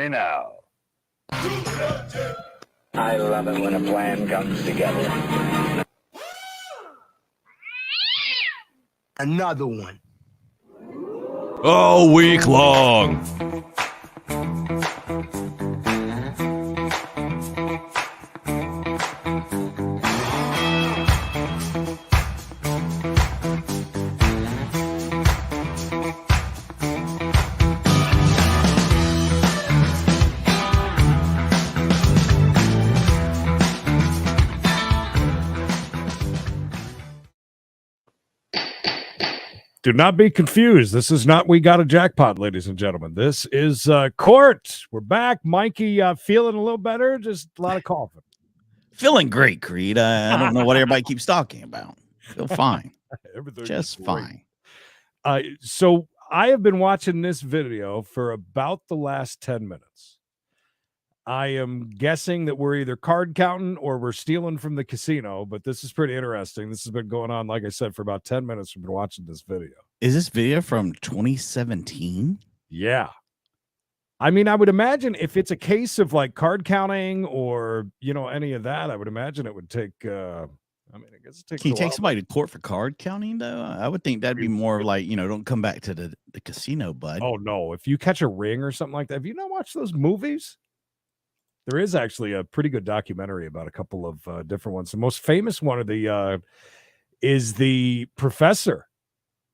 Hey now. I love it when a plan comes together. Another one. All week long. Do not be confused. This is not We Got a Jackpot, ladies and gentlemen. This is Court. We're back. Mikey feeling a little better, just a lot of coughing. Feeling great, Creed. I don't know what everybody keeps talking about. Feel fine. Everything's Just great. fine. So I have been watching this video for about the last 10 minutes. I am guessing that we're either card counting or we're stealing from the casino, but this is pretty interesting. This has been going on, like I said, for about 10 minutes. We've been watching this video. Is this video from 2017? Yeah. I mean, I would imagine if it's a case of like card counting or, you know, any of that, I would imagine it would take, I guess it takes Can you a take while. somebody to court for card counting, though? I would think that'd be more like, don't come back to the casino, bud. Oh, no. If you catch a ring or something like that, have you not watched those movies? There is actually a pretty good documentary about a couple of different ones. The most famous one of the is the professor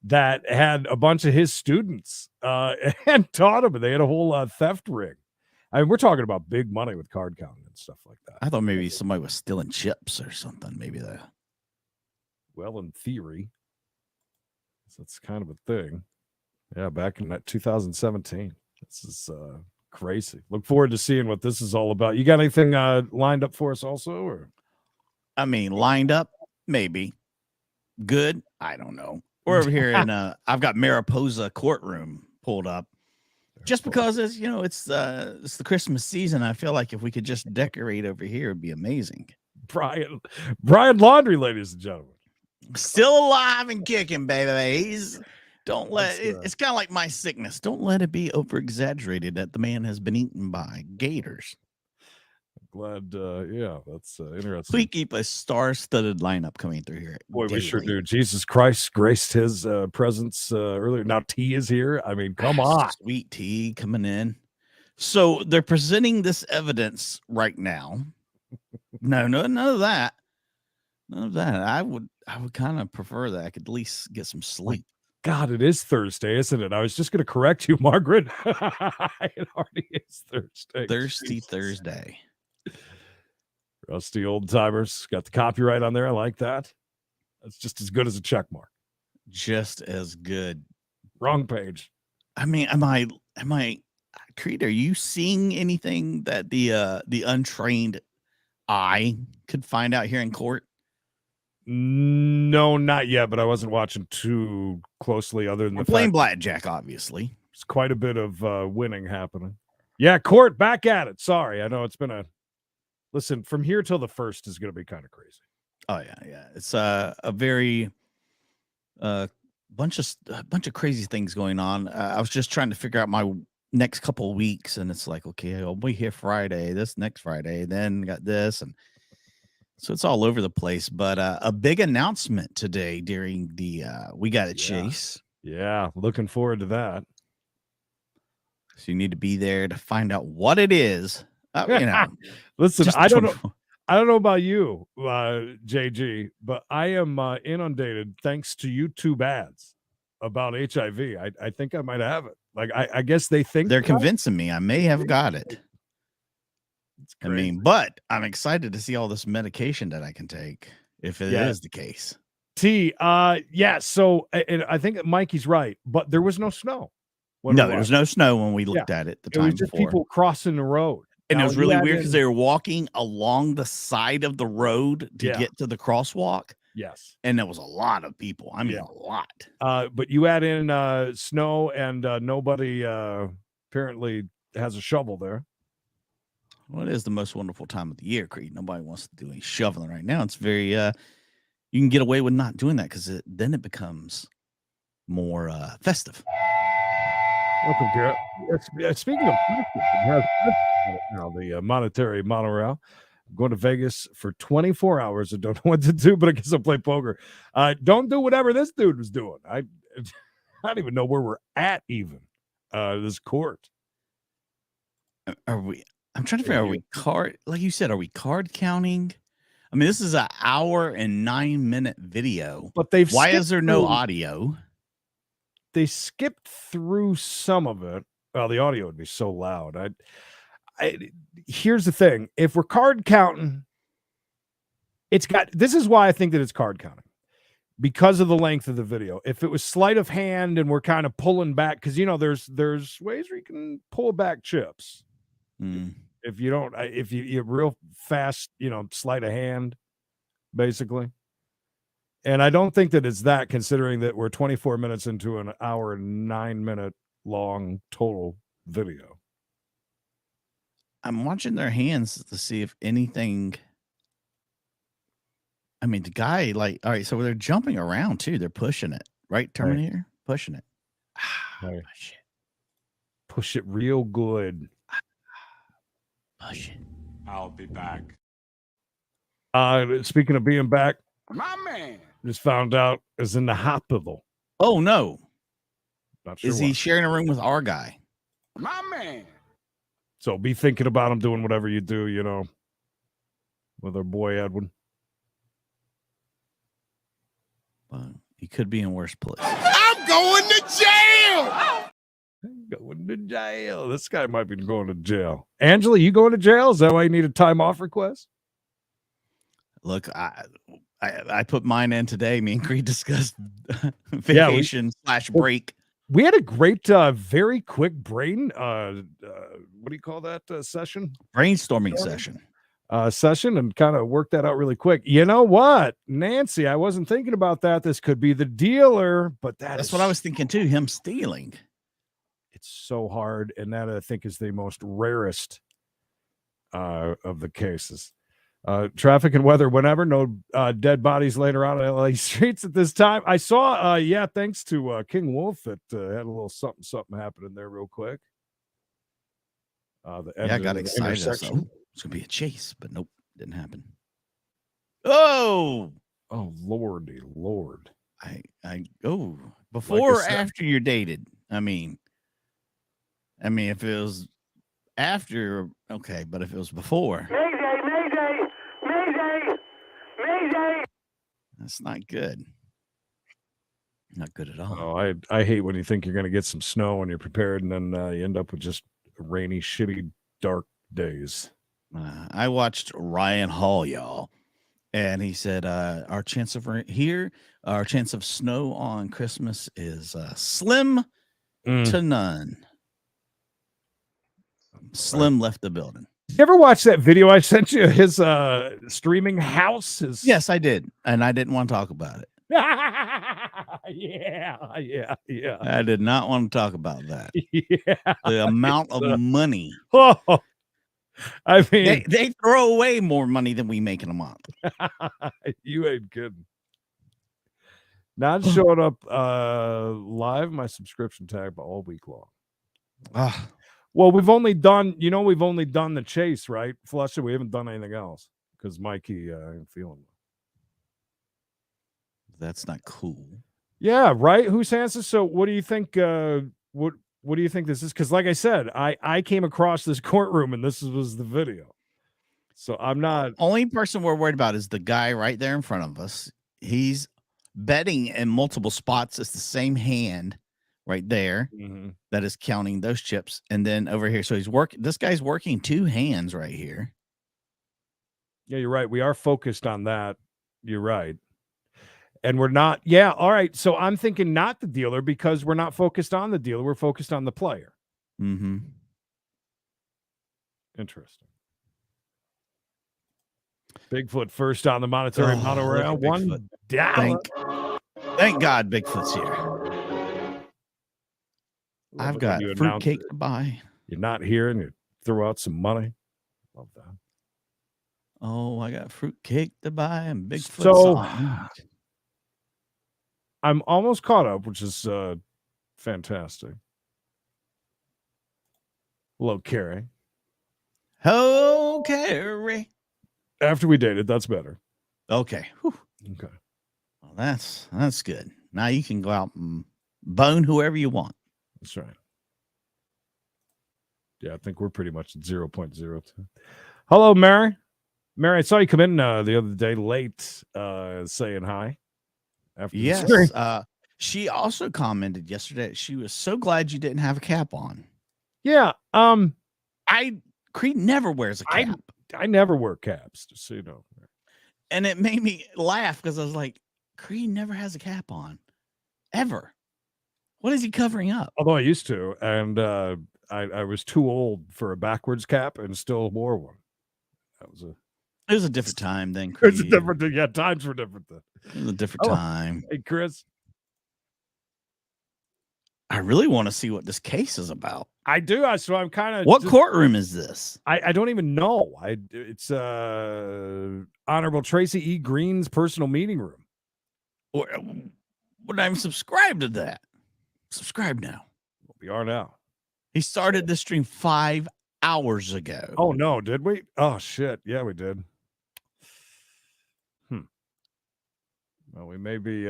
that had a bunch of his students and taught them. And they had a whole theft ring. I mean, we're talking about big money with card counting and stuff like that. I thought maybe somebody was stealing chips or something. Maybe that. Well, in theory, that's kind of a thing. Yeah, back in 2017. This is crazy. Look forward to seeing what this is all about. You got anything lined up for us also? Or I mean, lined up, maybe. Good, I don't know. We're over here in I've got Mariposa courtroom pulled up. Just because it's it's the Christmas season. I feel like if we could just decorate over here, it'd be amazing. Brian Laundrie, ladies and gentlemen. Still alive and kicking, babies. Don't let it's kind of like my sickness. Don't let it be over exaggerated that the man has been eaten by gators. Glad, that's interesting. We keep a star-studded lineup coming through here. Boy, we sure do. Jesus Christ graced his presence earlier. Now T is here. I mean, come on. Sweet T coming in. So they're presenting this evidence right now. No, none of that. None of that. I would kind of prefer that I could at least get some sleep. God, it is Thursday, isn't it? I was just going to correct you, Margaret. It already is Thursday. Thirsty Jesus. Thursday. Rusty old timers. Got the copyright on there. I like that. That's just as good as a check mark. Just as good. Wrong page. I mean, am I Creed, are you seeing anything that the untrained eye could find out here in court? No, not yet, but I wasn't watching too closely other than We're the playing fact blackjack, obviously. there's quite a bit of winning happening. Yeah, court, back at it. Sorry. I know it's been listen, from here till the 1st is going to be kind of crazy. Oh, yeah. It's a very bunch of crazy things going on. I was just trying to figure out my next couple of weeks, and it's like, okay, I'll be here Friday, this next Friday, then got this, and so it's all over the place. But a big announcement today during the We Got a Chase. Yeah, looking forward to that. So you need to be there to find out what it is. Listen, just I don't know about you, JG, but I am inundated thanks to YouTube ads about HIV. I think I might have it. Like, I guess they think they're convincing me I may have got it. I mean, but I'm excited to see all this medication that I can take if it is the case. Yeah. So I think that Mikey's right, but there was no snow. There was no snow when we looked at it the time before. It was just people crossing the road. And it was really weird because they were walking along the side of the road to get to the crosswalk. Yes. And there was a lot of people. I mean, a lot. But you add in snow and nobody apparently has a shovel there. Well, it is the most wonderful time of the year, Creed. Nobody wants to do any shoveling right now. It's very, you can get away with not doing that because then it becomes more festive. Welcome, Garrett. Speaking of now, the monetary monorail. I'm going to Vegas for 24 hours. I don't know what to do, but I guess I'll play poker. Don't do whatever this dude was doing. I don't even know where we're at, even this court. Are we? I'm trying to figure out. Are we card? Like you said, are we card counting? I mean, this is an hour and 9-minute video. But they've why is skipped there no through- audio? They skipped through some of it. Well, the audio would be so loud. Here's the thing: if we're card counting, this is why I think that it's card counting, because of the length of the video. If it was sleight of hand and we're kind of pulling back, because there's ways where you can pull back chips. If you don't, if you're real fast, sleight of hand, basically. And I don't think that it's that, considering that we're 24 minutes into an hour and 9-minute long total video. I'm watching their hands to see if anything. I mean, the guy, all right, so they're jumping around too. They're pushing it, right? Terminator, right. Pushing it. Right. Push it real good. Push it. I'll be back. Speaking of being back, My man. just found out is in the hospital. Oh no. Not sure is he sharing a room with our guy? My man. So be thinking about him doing whatever you do, with our boy Edwin. Well, he could be in worse place. I'm going to jail. Going to jail. This guy might be going to jail. Angela, you going to jail? Is that why you need a time off request? Look, I put mine in today. Me and Creed discussed vacation / break. We had a great, very quick brain. What do you call that session? Brainstorming session. Session, and kind of worked that out really quick. You know what, Nancy? I wasn't thinking about that. This could be the dealer, but that's what I was thinking too. Him stealing. It's so hard, and that I think is the most rarest of the cases. Traffic and weather, whenever. No dead bodies later on in LA streets at this time. I saw, thanks to King Wolf, that had a little something happening there real quick. I got excited. So it's gonna be a chase, but nope, didn't happen. Oh lordy lord! Before or after you're dated? I mean, if it was after, okay, but if it was before, Mayday. that's not good. Not good at all. Oh, I hate when you think you're going to get some snow when you're prepared, and then you end up with just rainy, shitty, dark days. I watched Ryan Hall, y'all, and he said our chance of snow on Christmas is slim to none. Slim left the building. You ever watch that video I sent you? His streaming house? Yes, I did, and I didn't want to talk about it. Yeah. I did not want to talk about that. Yeah, the amount of money. Oh, I mean, they throw away more money than we make in a month. You ain't kidding. Not showing up live my subscription tag all week long. Well, we've only done the chase, right? Flusher, we haven't done anything else because Mikey ain't feeling well. That's not cool. Yeah, right. Who's answer? So, what do you think? What do you think this is? Because, like I said, I came across this courtroom and this was the video. So I'm not. Only person we're worried about is the guy right there in front of us. He's betting in multiple spots. It's the same hand right there that is counting those chips, and then over here. So he's working. This guy's working two hands right here. Yeah, you're right. We are focused on that. You're right. And we're not. Yeah. All right. So I'm thinking not the dealer because we're not focused on the dealer. We're focused on the player. Interesting. Bigfoot first on the monetary monorail. $1. Thank God Bigfoot's here. I've got fruitcake to buy. You're not here and you throw out some money. Love that. Oh, I got fruitcake to buy and Bigfoot's on. I'm almost caught up, which is fantastic. Hello, Carrie. Oh, Carrie. After we dated, that's better. Okay. Whew. Okay. Well, that's good. Now you can go out and bone whoever you want. That's right. Yeah, I think we're pretty much at 0.02. Hello, Mary. Mary, I saw you come in the other day late saying hi. After the stream. Yes. She also commented yesterday she was so glad you didn't have a cap on. Yeah. Creed never wears a cap. I never wear caps, just so you know. And it made me laugh because I was like, Creed never has a cap on. Ever. What is he covering up? Although I used to, and I was too old for a backwards cap and still wore one. It was a different time then, It Creed. was a different thing. Yeah, times were different then. It was a different time. Hey, Chris. I really want to see what this case is about. I do. So I'm kind of. What courtroom is this? I don't even know. It's Honorable Tracy E. Green's personal meeting room. Would I even subscribe to that? Subscribe now. We are now. He started this stream 5 hours ago. Oh no, did we? Oh shit. Yeah, we did. Well, we may be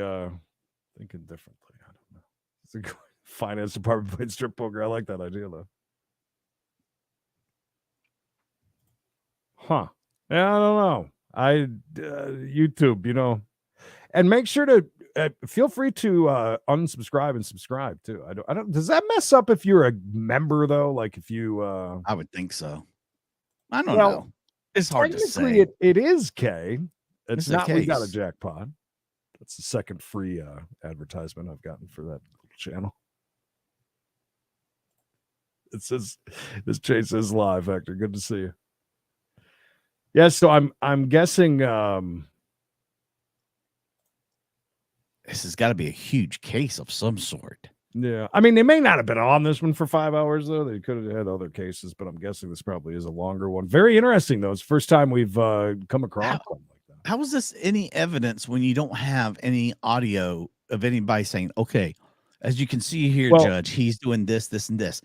thinking differently. I don't know. It's a finance department playing strip poker. I like that idea though. Huh. Yeah, I don't know. YouTube, you know, and make sure to feel free to unsubscribe and subscribe too. I don't. Does that mess up if you're a member though? Like if you, I would think so. I don't know. It's hard to say. It is K. It's a not. We got a case. jackpot. That's the second free advertisement I've gotten for that channel. It says this Chase says live, Hector. Good to see you. Yeah, so I'm guessing this has got to be a huge case of some sort. yeah. I mean, they may not have been on this one for 5 hours though. They could have had other cases, but I'm guessing this probably is a longer one. Very interesting though. It's the first time we've come across one like that. How is this any evidence when you don't have any audio of anybody saying, okay, as you can see here, Judge, he's doing this, this, and this.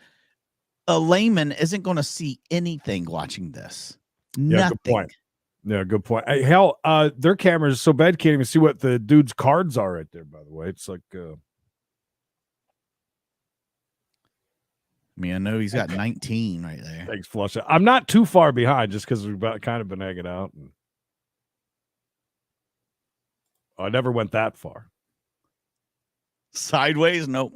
A layman isn't going to see anything watching this. Yeah, Nothing. good point. Yeah, good point. Hey, hell, their cameras so bad can't even see what the dude's cards are right there, by the way. It's like I mean, I know he's got 19 right there. thanks, Flush. I'm not too far behind just because we've kind of been hanging out. And I never went that far. Sideways? Nope.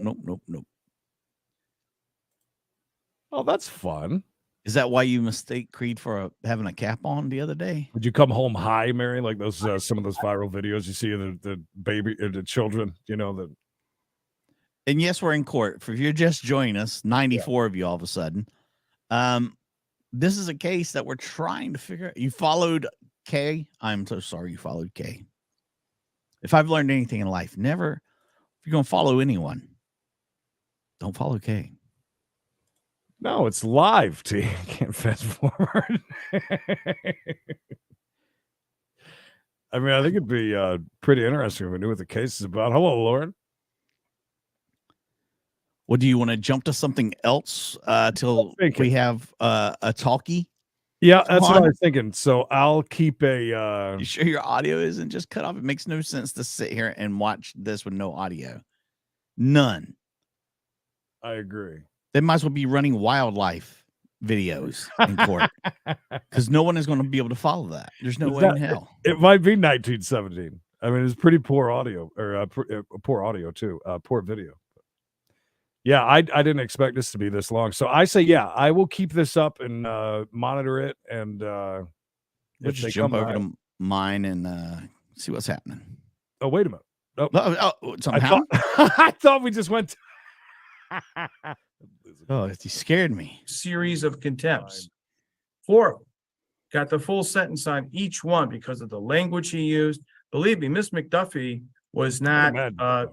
Oh, that's fun. Is that why you mistake Creed for having a cap on the other day? Would you come home high, Mary? Like those some of those viral videos you see of the baby, the children, you know, that. And yes, we're in court. If you're just joining us, 94 of you all of a sudden. This is a case that we're trying to figure out. You followed Kay. I'm so sorry you followed Kay. If I've learned anything in life, never, if you're going to follow anyone, don't follow Kay. No, it's live, T. You can't fast forward. I mean, I think it'd be pretty interesting if we knew what the case is about. Hello, Lauren. Well, do you want to jump to something else till we have a talkie? Yeah, that's what I was thinking. So I'll keep a. You sure your audio isn't just cut off? It makes no sense to sit here and watch this with no audio. None. I agree. They might as well be running wildlife videos in court because no one is going to be able to follow that. There's no way in hell. It might be 1917. I mean, it's pretty poor audio, or poor audio too. Poor video. Yeah, I didn't expect this to be this long. So I say, yeah, I will keep this up and monitor it. And we'll just jump over to mine and see what's happening. Oh, wait a minute. Somehow I thought we just went. Oh, you scared me. Series of contempts. 4 of them got the full sentence on each one because of the language he used. Believe me, Miss McDuffie was not the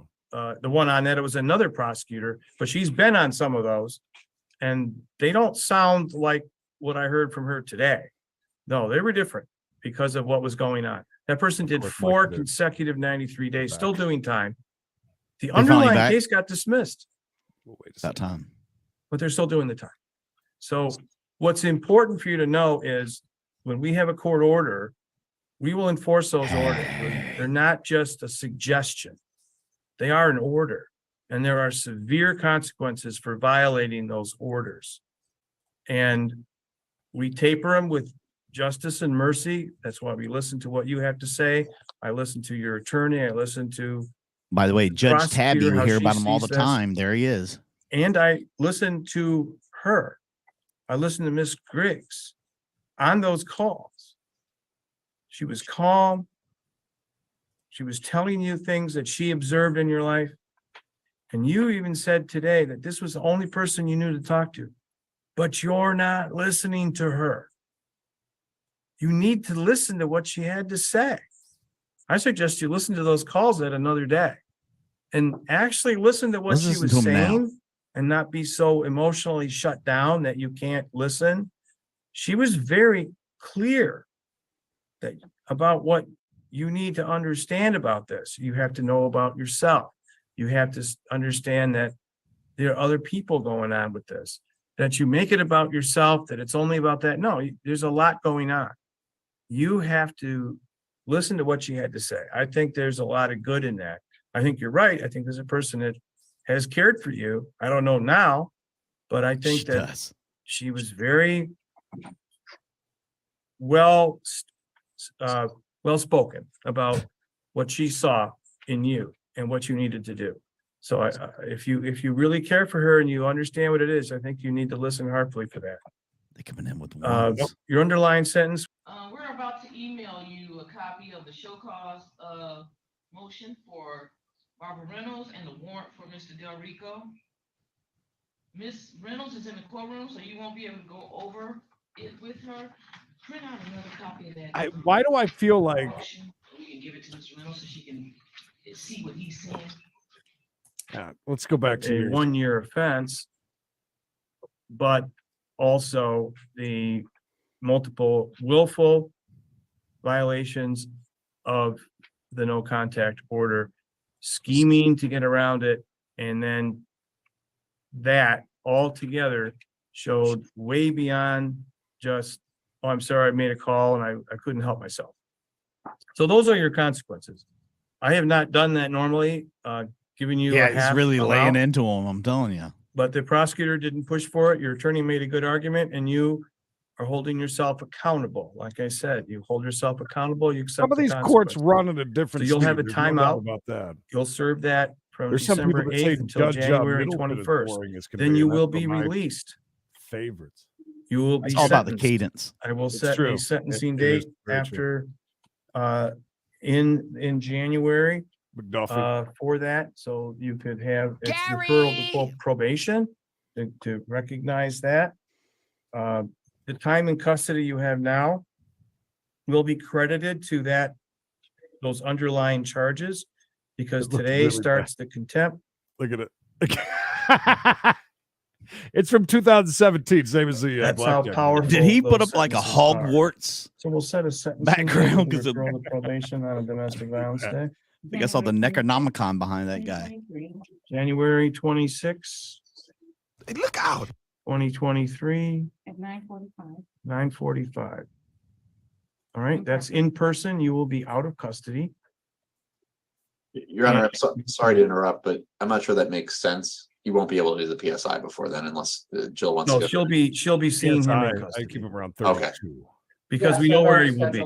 one on that. It was another prosecutor, but she's been on some of those, and they don't sound like what I heard from her today. No, they were different because of what was going on. That person did 4 consecutive 93 days, still doing time. The underlying case got dismissed. Wait about time. But they're still doing the time. So what's important for you to know is when we have a court order, we will enforce those orders. They're not just a suggestion. They are an order, and there are severe consequences for violating those orders. And we taper them with justice and mercy. That's why we listen to what you have to say. I listen to your attorney. I listen to, By the way, Judge Tabby, prosecutor, we how hear she about him all the sees this. time. There he is. and I listen to her. I listen to Miss Griggs on those calls. She was calm. She was telling you things that she observed in your life. And you even said today that this was the only person you knew to talk to, but you're not listening to her. You need to listen to what she had to say. I suggest you listen to those calls at another day and actually listen to what Let's she listen was to 'em now. saying and not be so emotionally shut down that you can't listen. She was very clear that about what you need to understand about this. You have to know about yourself. You have to understand that there are other people going on with this, that you make it about yourself, that it's only about that. No, there's a lot going on. You have to listen to what she had to say. I think there's a lot of good in that. I think you're right. I think there's a person that has cared for you. I don't know now, but I think She that does. she was very well spoken about what she saw in you and what you needed to do. So if you really care for her and you understand what it is, I think you need to listen heartfully for that. They coming in with one. Your underlying sentence. We're about to email you a copy of the show cause motion for Barbara Reynolds and the warrant for Mr. Del Rico. Miss Reynolds is in the courtroom, so you won't be able to go over it with her. Print out another copy of that. Why do I feel like motion, so we can give it to Miss Reynolds so she can see what he's saying. let's go back to A your 1-year offense, but also the multiple willful violations of the no contact order, scheming to get around it, and then that all together showed way beyond just, oh, I'm sorry, I made a call and I couldn't help myself. So those are your consequences. I have not done that normally, giving you a Yeah, he's half really laying amount, into him. I'm telling you. but the prosecutor didn't push for it. Your attorney made a good argument and you are holding yourself accountable. Like I said, you hold yourself accountable, you accept some of the these courts consequences. run at a different So you'll have a speed. There's no doubt timeout. about that. You'll serve that from There's some people December that say 8th until Judge January Middleton is 21st. boring as can Then be, you and will that's be one of my released. favorites. You will be It's all about the sentenced. cadence. I will It's set true. a sentencing It is date very true. after in January McDuffie. for that, so you could have it's referral to full probation to recognize that. The time in custody you have now will be credited to those underlying charges, because It looked today really starts the contempt. Look at it. It's from 2017, same as the That's how blackjack. powerful. Did he put those up like a sentences are. Hogwarts? So we'll set a sentencing Background, date 'cause with of- referral to probation on a domestic violence day. I think I saw the Necronomicon behind that guy. January 26, Hey, look out. 2023, At 9:45. 9:45. All right, that's in person. You will be out of custody. Your Honor, sorry to interrupt, but I'm not sure that makes sense. You won't be able to do the PSI before then unless Jill wants No, to. she'll be seeing him PSI, in I custody keep him around Okay. 32. because we know where he will be.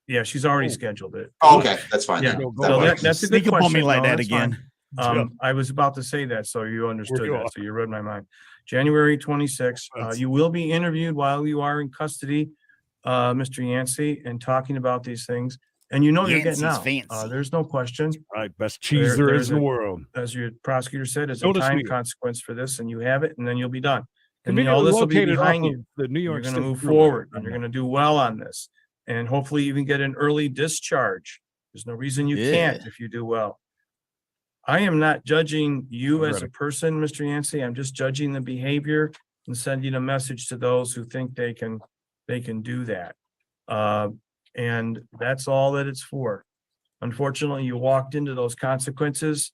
Yeah, she's already Oh. scheduled it. Oh, okay, that's fine. Yeah, then. Go That so works. that's a good Sneak up on me question. like No, that that's fine. again. I was about to say that, so you understood you that, are. so you read my mind. January 26th, That's- you will be interviewed while you are in custody, Mr. Yancey, and talking about these things. And you know you're getting Yancey's out. fancy. There's no question. Right, best cheese there is in the world. As your prosecutor said, it's a Notice time me. consequence for this, and you have it, and then you'll be done. And all Conveniently this will be located off behind of you. the New You're York going to State move Thruway. forward, and you're going to do well on this. And hopefully even get an early discharge. There's no reason you can't if you do well. I am not judging you I'm as a ready. person, Mr. Yancey. I'm just judging the behavior and sending a message to those who think they can do that. And that's all that it's for. Unfortunately, you walked into those consequences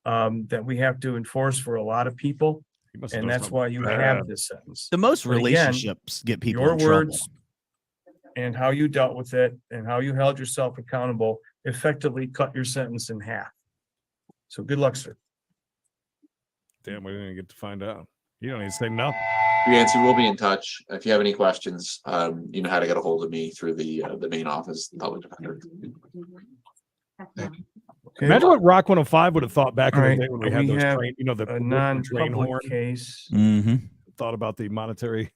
that we have to enforce for a lot of people. He must have And done that's something why you bad. have this sentence. The most But again, relationships get people Your in trouble. words and how you dealt with it and how you held yourself accountable effectively cut your sentence in half. So good luck, sir. Damn, we didn't even get to find out. You don't need to say nothing. Nancy, we'll be in touch. If you have any questions, you know how to get a hold of me through the main office, the public defender. Okay. Imagine what Rock 105 would have thought back in All the right, day when we we had those have train, you know, the a train non-public horn. case. Mm-hmm. Thought about the monetary.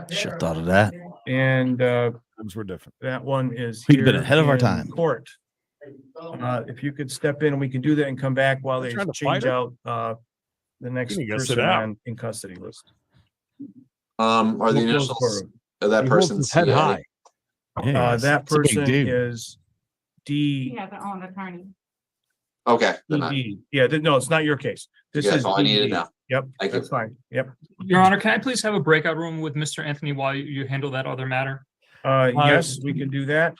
Should have thought of that. And Times were different. that one is We've been here ahead of our in time. Court. If you could step in, we can do that and come back while We're they trying to change fight her? out the next You gotta sit person out. on in custody list. Are the We'll close initials courtroom. of that He holds person's his head CA? high. Yes, That it's a big person dude. is D. has their own attorney. Okay, then DD. Yeah, no, it's not your case. This that's is all I needed to DD. know. Yep, Thank you. that's fine. Yep. Your Honor, can I please have a breakout room with Mr. Anthony while you handle that other matter? Yes, we can do that.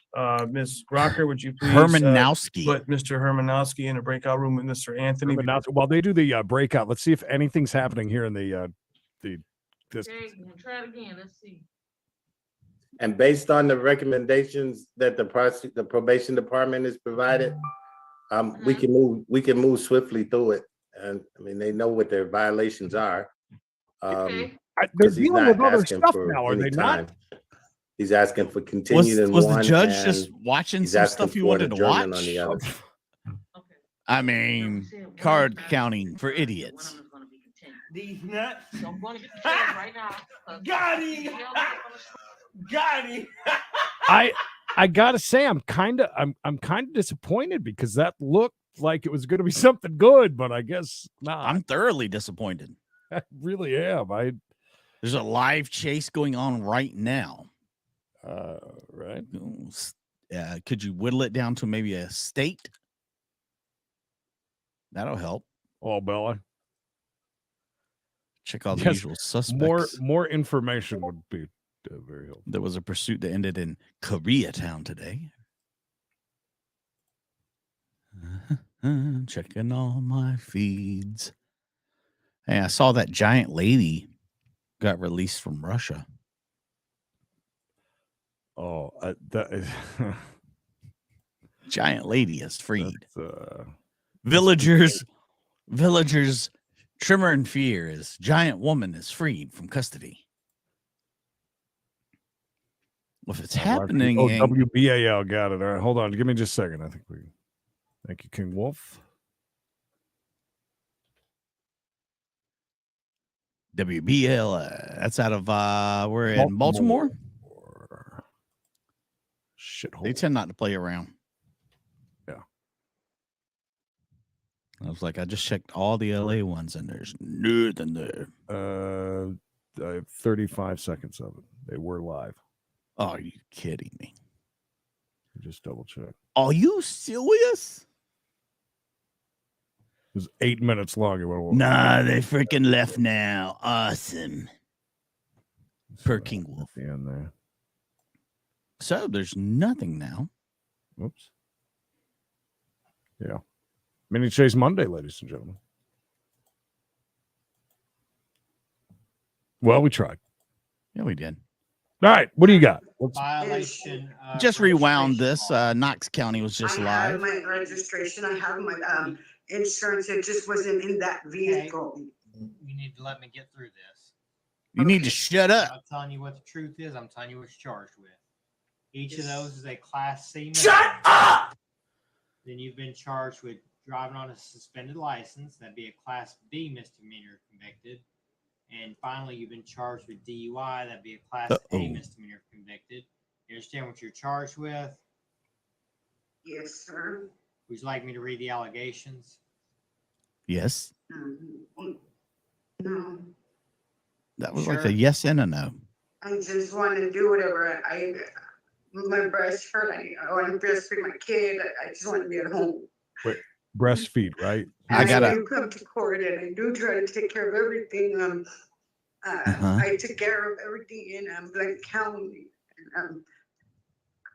Ms. Rocker, would you please Hermanowski. put Mr. Hermanowski in a breakout room with Mr. Anthony? While they do the breakout, let's see if anything's happening here in the this. Okay, try it again. Let's see. And based on the recommendations that the probation department has provided, we can move swiftly through it. And I mean, they know what their violations are. Okay. They're 'cause he's dealing not with other asking stuff for now, are any they not? time. He's asking for continued in Was one. the judge and just watching he's some asking stuff he for an wanted to adjournment watch? on the other. Okay. I mean, card counting for idiots. These nuts. So I'm going to get the charge right now. Got him. Got him. I gotta say, I'm kind of disappointed because that looked like it was going to be something good, but I guess not. I'm thoroughly disappointed. I really am. There's a live chase going on right now. Right. Could you whittle it down to maybe a state? That'll help. Oh, Bella. Check all the Yes, usual suspects. More information would be very helpful. There was a pursuit that ended in Koreatown today. Checking all my feeds. Hey, I saw that giant lady got released from Russia. Oh, that is Giant lady is freed. that's, Villagers tremor in fear as giant woman is freed from custody. Well, if it's happening, Oh, WBAL got it. All right, hold on. Give me just a second. Thank you, King Wolf. WBL. That's out of we're in Baltimore. Shithole. They tend not to play around. Yeah. I was like, I just checked all the LA ones, and there's nothing there. I have 35 seconds of it. They were live. Oh, are you kidding me? Just double check. Are you serious? It was 8 minutes long. It went Nah, they freaking left now. Awesome. Per King Wolf. At the end there. So there's nothing now. Oops. Yeah. Mini Chase Monday, ladies and gentlemen. Well, we tried. Yeah, we did. All right. What do you got? Violation. Just rewound this. Knox County was just I have live. my registration, I have my insurance, it just wasn't in that vehicle. You need to let me get through this. You need to shut I'm up. not telling you what the truth is. I'm telling you what you're charged with. Each of those is a Class C. Shut up! Then you've been charged with driving on a suspended license. That'd be a Class B misdemeanor convicted. And finally, you've been charged with DUI. That'd be a Class A misdemeanor convicted. You understand what you're charged with? Yes, sir. Would you like me to read the allegations? Yes. No, That was Sure. like a yes and a no. I just want to do whatever my breast hurt, I want to breastfeed my kid, I just want to be at home. Breastfeed, right? I gotta- do come to court and I do try to take care of everything. I took care of everything in Blank County.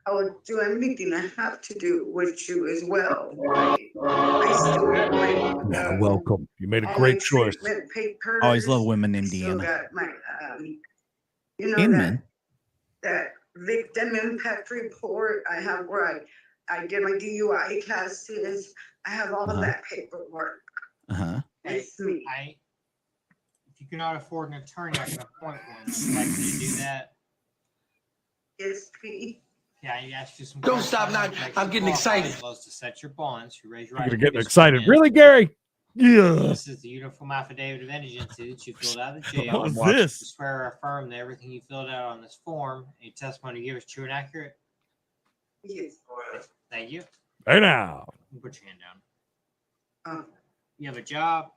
I would do everything I have to do with you as well. I still have my Yeah, welcome. You made a all great my choice. treatment papers. Always love women in I still Indiana. got my, you know, Amen. that victim impact report. I have where I did my DUI classes. I have all of that paperwork. It's me. If you cannot afford an attorney, I can appoint one. Would you like me to do that? Yes, please. Yeah, I asked you some. Don't stop now. I'm getting excited. To set your bonds. You raise your You're right. getting excited. Really, Gary? Yeah. This is the uniform affidavit of indigency that you filled out of the jail. What was this? You swear or affirm that everything you filled out on this form, any testimony you give is true and accurate. Yes. Thank you. Hey now. Put your hand down. You have a job.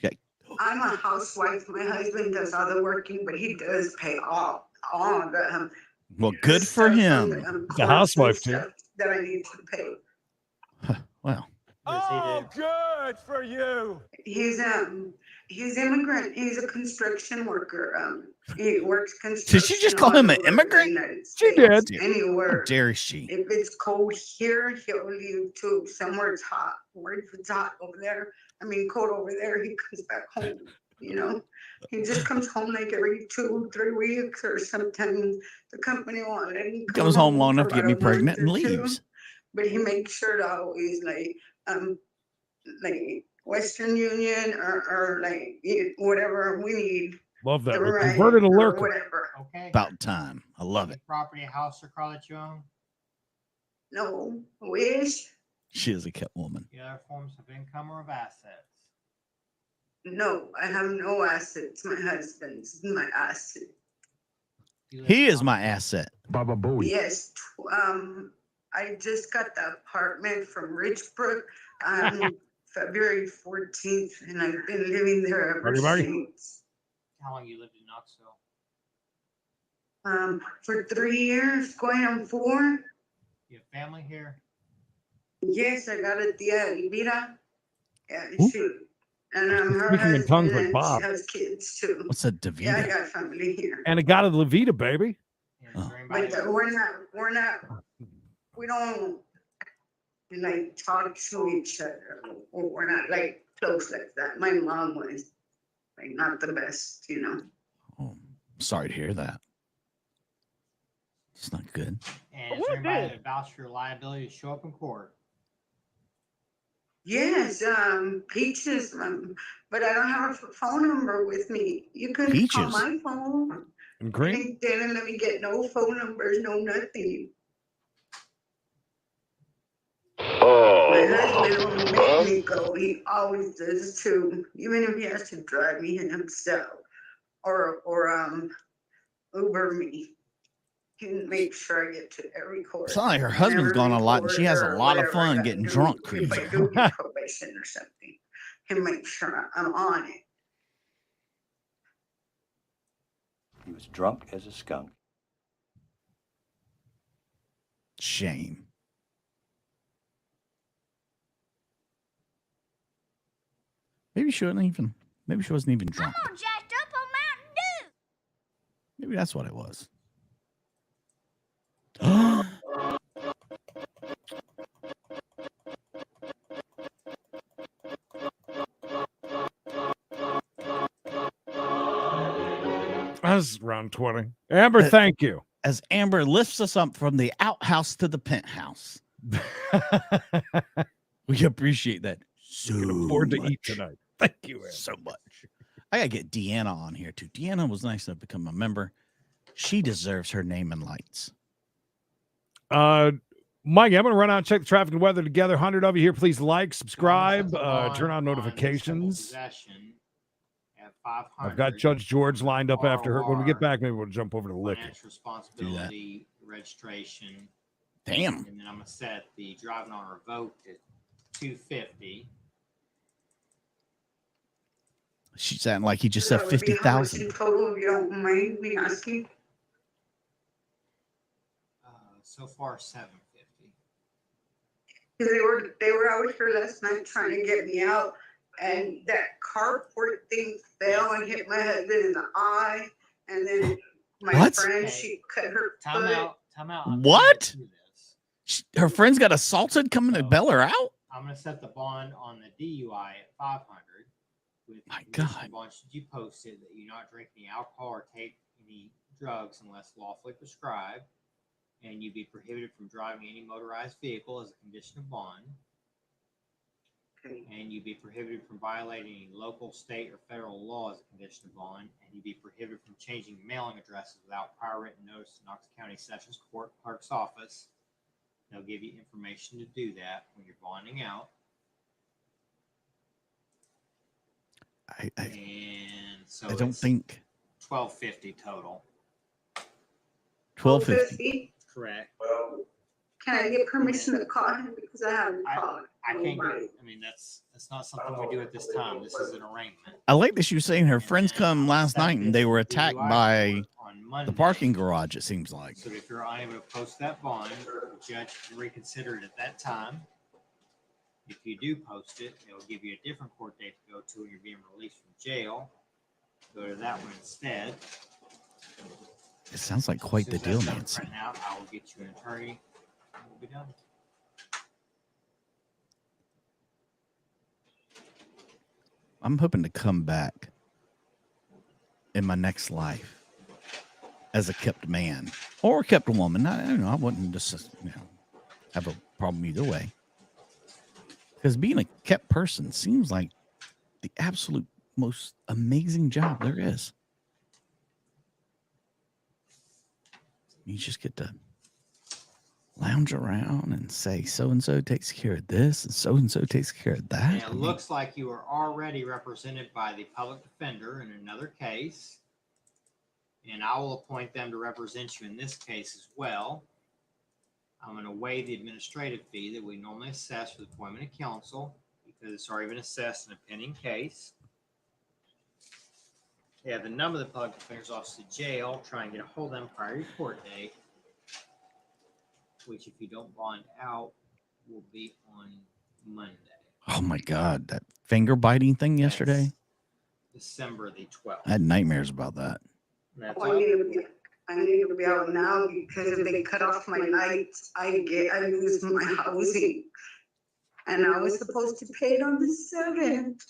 Okay. I'm a housewife. My husband does all the working, but he does pay all the Well, good for him. The housewife too. That I need to pay. Wow. Oh, good for you. He's immigrant. He's a construction worker. He works construction. Did she just call him an all over the immigrant? United She States, did. Anywhere. How dare she? If it's cold here, he'll leave to somewhere it's hot. Or if it's hot over there, cold over there, he comes back home. You know, he just comes home like every 2-3 weeks, or sometimes the company won't let him. He comes home long enough to for get me about a month pregnant and or two. leaves. But he makes sure to always like Western Union or like whatever we need. Love that. to We write converted a or lurker. Whatever. Okay. About time. I love it. Property, house, or car that you own. No, wish. She is a kept woman. The other forms of income or of assets. No, I have no assets. My husband's my asset. He is my asset. Baba Booey. Yes, I just got the apartment from Richbrook on February 14th, and I've been living there ever since. How long you lived in Knoxville? For 3 years, going on 4. You have family here? Yes, I got a tia Elvira. Yeah, Ooh. and her Speaking in tongues like husband, Bob. she has kids too. What's a Yeah, I DeVita? got family here. And it got a Levita, baby. Oh. But we don't like talk to each other, or we're not like close like that. My mom was like not the best, you know. Oh, sorry to hear that. It's not good. And is there anybody that vouch for your liability to show up in court? Yes, Peaches, but I don't have a phone number with me. You can call Peaches? my phone. And green. They didn't let me get no phone numbers, no nothing. My husband won't make me go. He always does too, even if he has to drive me himself or Uber me. He makes sure I get to every court. It's not like her husband's gone a lot and she has a lot of fun getting drunk. If I do get probation or something, he makes sure I'm on it. He was drunk as a skunk. Shame. Maybe she wasn't even drunk. I'm all jacked up on Mountain Dew. Maybe that's what it was. That's round 20. Amber, thank you. As Amber lifts us up from the outhouse to the penthouse. We appreciate that so You can afford to much. eat tonight. Thank you, Amber. So much. I gotta get Deanna on here too. Deanna was nice enough to become a member. She deserves her name and lights. Mike, I'm going to run out and check the traffic and weather together. 100 of you here. Please like, subscribe, turn on notifications. I've got Judge George lined up after her. When we get back, maybe we'll jump over to liquor. Financial responsibility registration. Damn. And then I'm gonna set the driving on revoked at 250. She sounded like he just said That would be how much 50,000. in total, if you don't mind me asking. So far 750. Cause they were out here last night trying to get me out, and that carport thing fell and hit my husband in the eye, and then my What? friend, she cut her foot. Time out. I'm What? gonna do this. Her friends got assaulted coming to bail her out? I'm gonna set the bond on the DUI at 500. With My condition God. bond, should you post it that you not drink any alcohol or take any drugs unless lawfully prescribed, and you be prohibited from driving any motorized vehicle as a condition of bond, and you be prohibited from violating any local, state, or federal law as a condition of bond, and you be prohibited from changing mailing addresses without prior written notice to Knox County Sessions Court Clerk's Office. They'll give you information to do that when you're bonding out. And so I don't it's think $12.50 total. $12.50. Correct. Can I get permission to call him because I haven't called? I can't get, I mean, that's not something we do at this time. This is an arraignment. I like that she was saying her friends come last night and they were attacked by On Monday. the parking garage, it seems like. So if you're unable to post that bond, the judge can reconsider it at that time. If you do post it, it'll give you a different court date to go to when you're being released from jail. Go to that one instead. It sounds like quite the deal, Nancy. Nancy. Right now, I will get you an attorney. And we'll be done. I'm hoping to come back in my next life as a kept man or a kept woman. I don't know. I wouldn't just have a problem either way. Because being a kept person seems like the absolute most amazing job there is. You just get to lounge around and say so-and-so takes care of this and so-and-so takes care of that. And it looks like you are already represented by the public defender in another case. And I will appoint them to represent you in this case as well. I'm going to waive the administrative fee that we normally assess for the appointment of counsel because it's already been assessed in a pending case. They have the number of the public defender's office to jail. Try and get a hold of them prior to your court date, which if you don't bond out will be on Monday. Oh my God, that finger biting thing yesterday. December the 12th. I had nightmares about that. That's I need to be out now because if they cut off my lights, I lose my housing. And I was supposed to pay it on the 7th.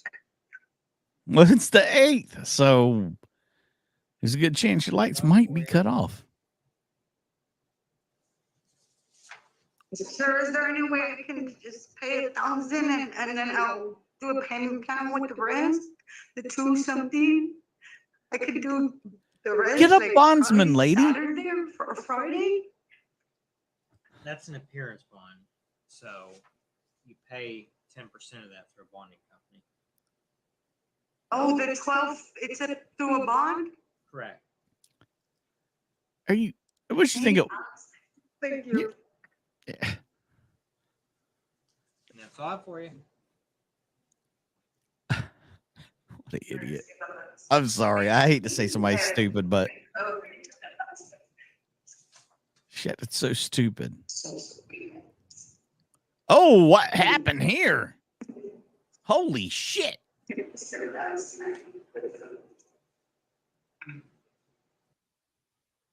Well, it's the 8th, so there's a good chance your lights might be cut off. Sir, is there any way I can just pay 1,000 and then I'll do a payment plan with the rest? The 2 something? I could do the rest. Get a like, bondsman, probably lady. Saturday or Friday? That's an appearance bond. So you pay 10% of that through a bonding company. Oh, the 12, it's through a bond? Correct. Are you? What you think? Thank you. Yeah. And that's all for you. What an idiot! I'm sorry. I hate to say somebody's stupid, but shit, it's so stupid. Oh, what happened here? Holy shit!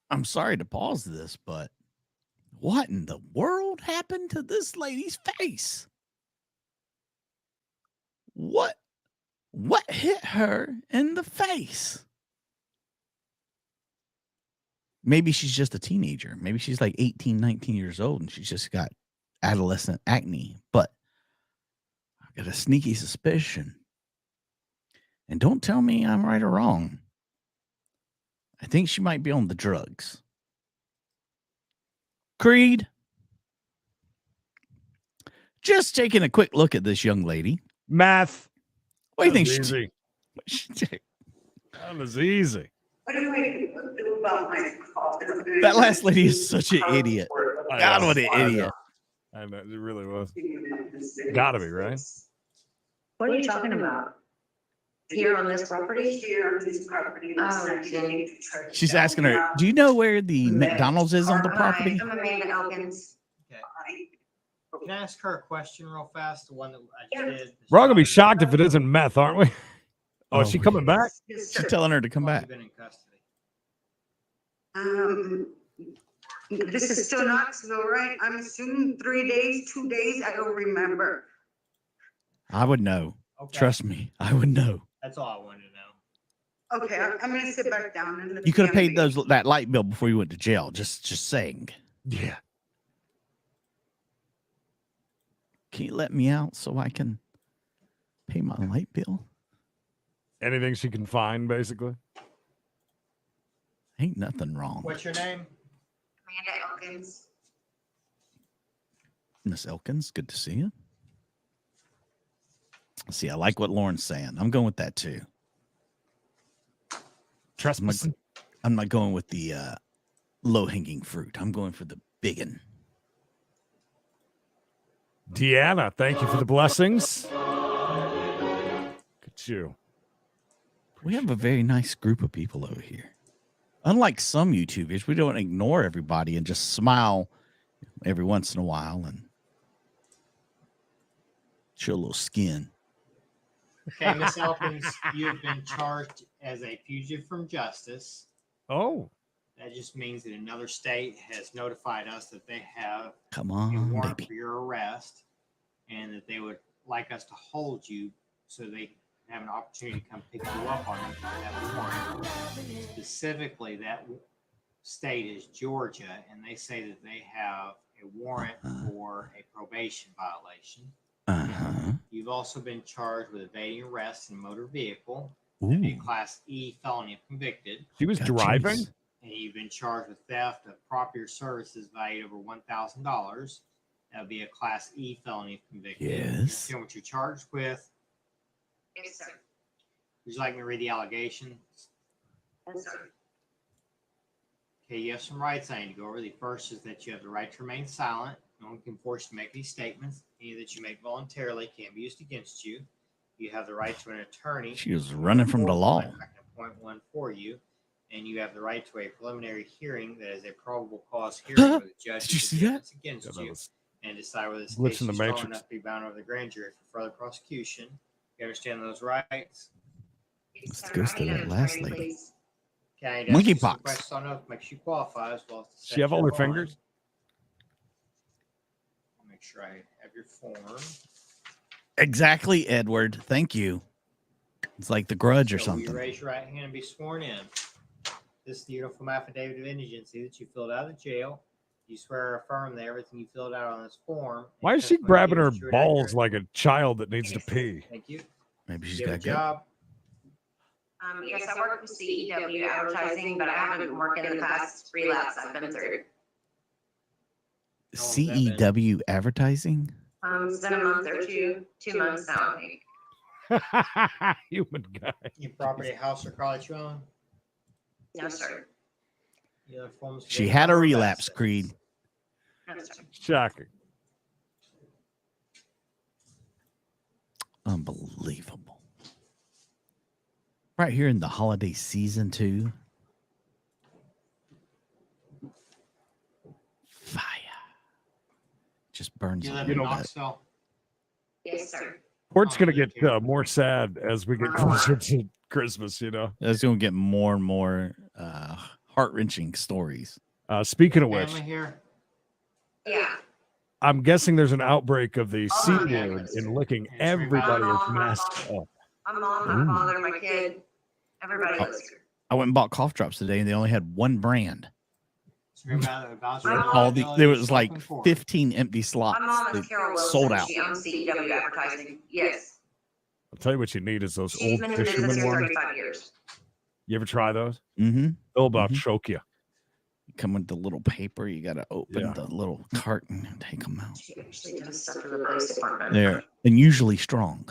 I'm sorry to pause this, but what in the world happened to this lady's face? What hit her in the face? Maybe she's just a teenager. Maybe she's like 18, 19 years old and she's just got adolescent acne. But I've got a sneaky suspicion. And don't tell me I'm right or wrong. I think she might be on the drugs. Creed, just taking a quick look at this young lady. Math. What do you think easy. That was easy. What do I do about my call? That last lady is such an idiot. God, what an idiot. I know, it really was. Gotta be, right? What are you talking about? Here on this property? Here on this property. She's asking her, do you know where the McDonald's is on the property? I'm Amanda Elkins. Okay. Can I ask her a question real fast? The one that I just did. We're all gonna be shocked if it isn't meth, aren't we? Oh, is she coming back? She's telling her to come back. Been in custody. This is still Knoxville, right? I'm assuming 3 days, 2 days, I don't remember. I would know. Okay. Trust me, I would know. That's all I wanted to know. Okay, I'm gonna sit back down and let You could have him paid be. that light bill before you went to jail. Just saying. Yeah. Can you let me out so I can pay my light bill? Anything she can find, basically. Ain't nothing wrong. What's your name? Amanda Elkins. Miss Elkins, good to see you. See, I like what Lauren's saying. I'm going with that too. Trespassing. I'm not going with the low-hanging fruit. I'm going for the biggin. Deanna, thank you for the blessings. Look at you. We have a very nice group of people over here. Unlike some YouTubers, we don't ignore everybody and just smile every once in a while and show a little skin. Okay, Miss Elkins, you've been charged as a fugitive from justice. Oh. That just means that another state has notified us that they have Come a on, warrant baby. for your arrest and that they would like us to hold you so they have an opportunity to come pick you up on that warrant. Specifically, that state is Georgia, and they say that they have a warrant for a probation violation. Uh-huh. You've also been charged with evading arrest in a motor vehicle. That'd be a Ooh. Class E felony if convicted. She was driving? And you've been charged with theft of property or services valued over $1,000. That would be a Class E felony if convicted. Yes. You understand what you're charged with? Yes, sir. Would you like me to read the allegations? Yes, sir. Okay, you have some rights I need to go over. The first is that you have the right to remain silent. No one can force you to make these statements. Any that you make voluntarily can't be used against you. You have the right to an attorney. She was running from the law. I can appoint one for you. And you have the right to a preliminary hearing that is a probable cause hearing where the judge Did you is see that? against you and decide whether this Glitch case in the is strong Matrix. enough to be bound over the grand jury for further prosecution. You understand those rights? Let's go to that last lady. Please. Okay, I need to ask you some Monkeypox. questions on oath, make sure you qualify as well as to She have set all your her bond. fingers? I'll make sure I have your form. Exactly, Edward. Thank you. It's like the grudge or So will you something. raise your right hand and be sworn in? This is the uniform affidavit of indigency that you filled out of jail. You swear or affirm that everything you filled out on this form. Why is she grabbing her balls like a child that needs to pee? Thank you. Maybe she's You have got a good. job. Yes, I work with CEW advertising, but I haven't been working in the past relapse I've been through. CEW advertising? It's been a month or 2 months now, I think. Human guy. Your property, house, or car that you own. No, sir. The other forms She had a relapse, Creed. No, sir. Shocking. Unbelievable. Right here in the holiday season, too. Fire. Just burns You a live little in bit. Knoxville. Yes, sir. Port's going to get more sad as we get closer to Christmas, you know. It's going to get more and more heart-wrenching stories. Speaking of which, Family here. Yeah. I'm guessing there's an outbreak of the C Oh, yeah. word in licking. Everybody is masked up. My mom, my father, my kid, everybody lives here. I went and bought cough drops today, and they only had one brand. There was like 15 empty slots. My mom is They Carol Wilson. sold out. She owns CEW advertising. Yes. I'll tell you what you need is those She's old been in business fisherman here ones. 35 years. You ever try those? Mm-hmm. They'll about choke you. Come with the little paper. You got to open Yeah. the little carton and take them out. She actually does stuff for the police department. They're unusually strong.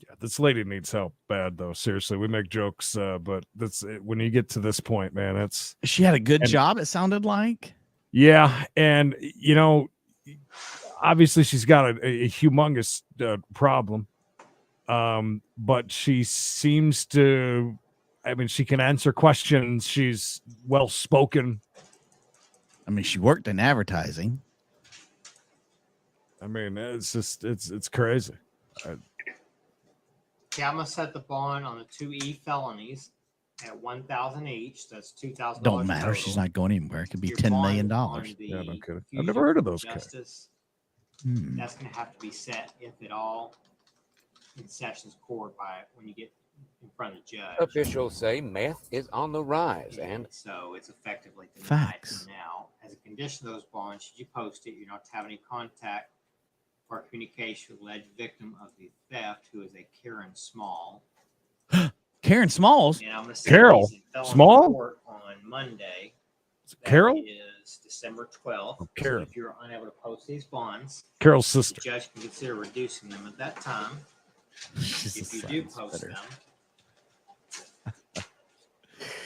Yeah, this lady needs help bad though. Seriously, we make jokes, but that's when you get to this point, man. It's She had a good job. It sounded like. yeah, and you know, obviously she's got a humongous problem, but she seems to. I mean, she can answer questions. She's well spoken. I mean, she worked in advertising. I mean, it's just it's crazy. Okay, I'm gonna set the bond on the 2E felonies at $1,000 each. That's $2,000. Don't matter. She's not going anywhere. It could be Your $10 million. bond on the Yeah, no kidding. I've fugitive never heard of those from guys. justice, Hmm. That's gonna have to be set, if at all, in sessions court by when you get in front of the judge. Officials say meth is on the rise, and So it's effectively denied Facts. now. As a condition of those bonds, should you post it, you're not to have any contact or communication with alleged victim of the theft, who is a Karen Small. Karen Smalls. And I'm going to say Carol he's in felony Small? court on Monday. That Carol? is December 12th. Oh, Karen. So if you're unable to post these bonds, Carol's the sister. judge can consider reducing them at that time. If you do post them,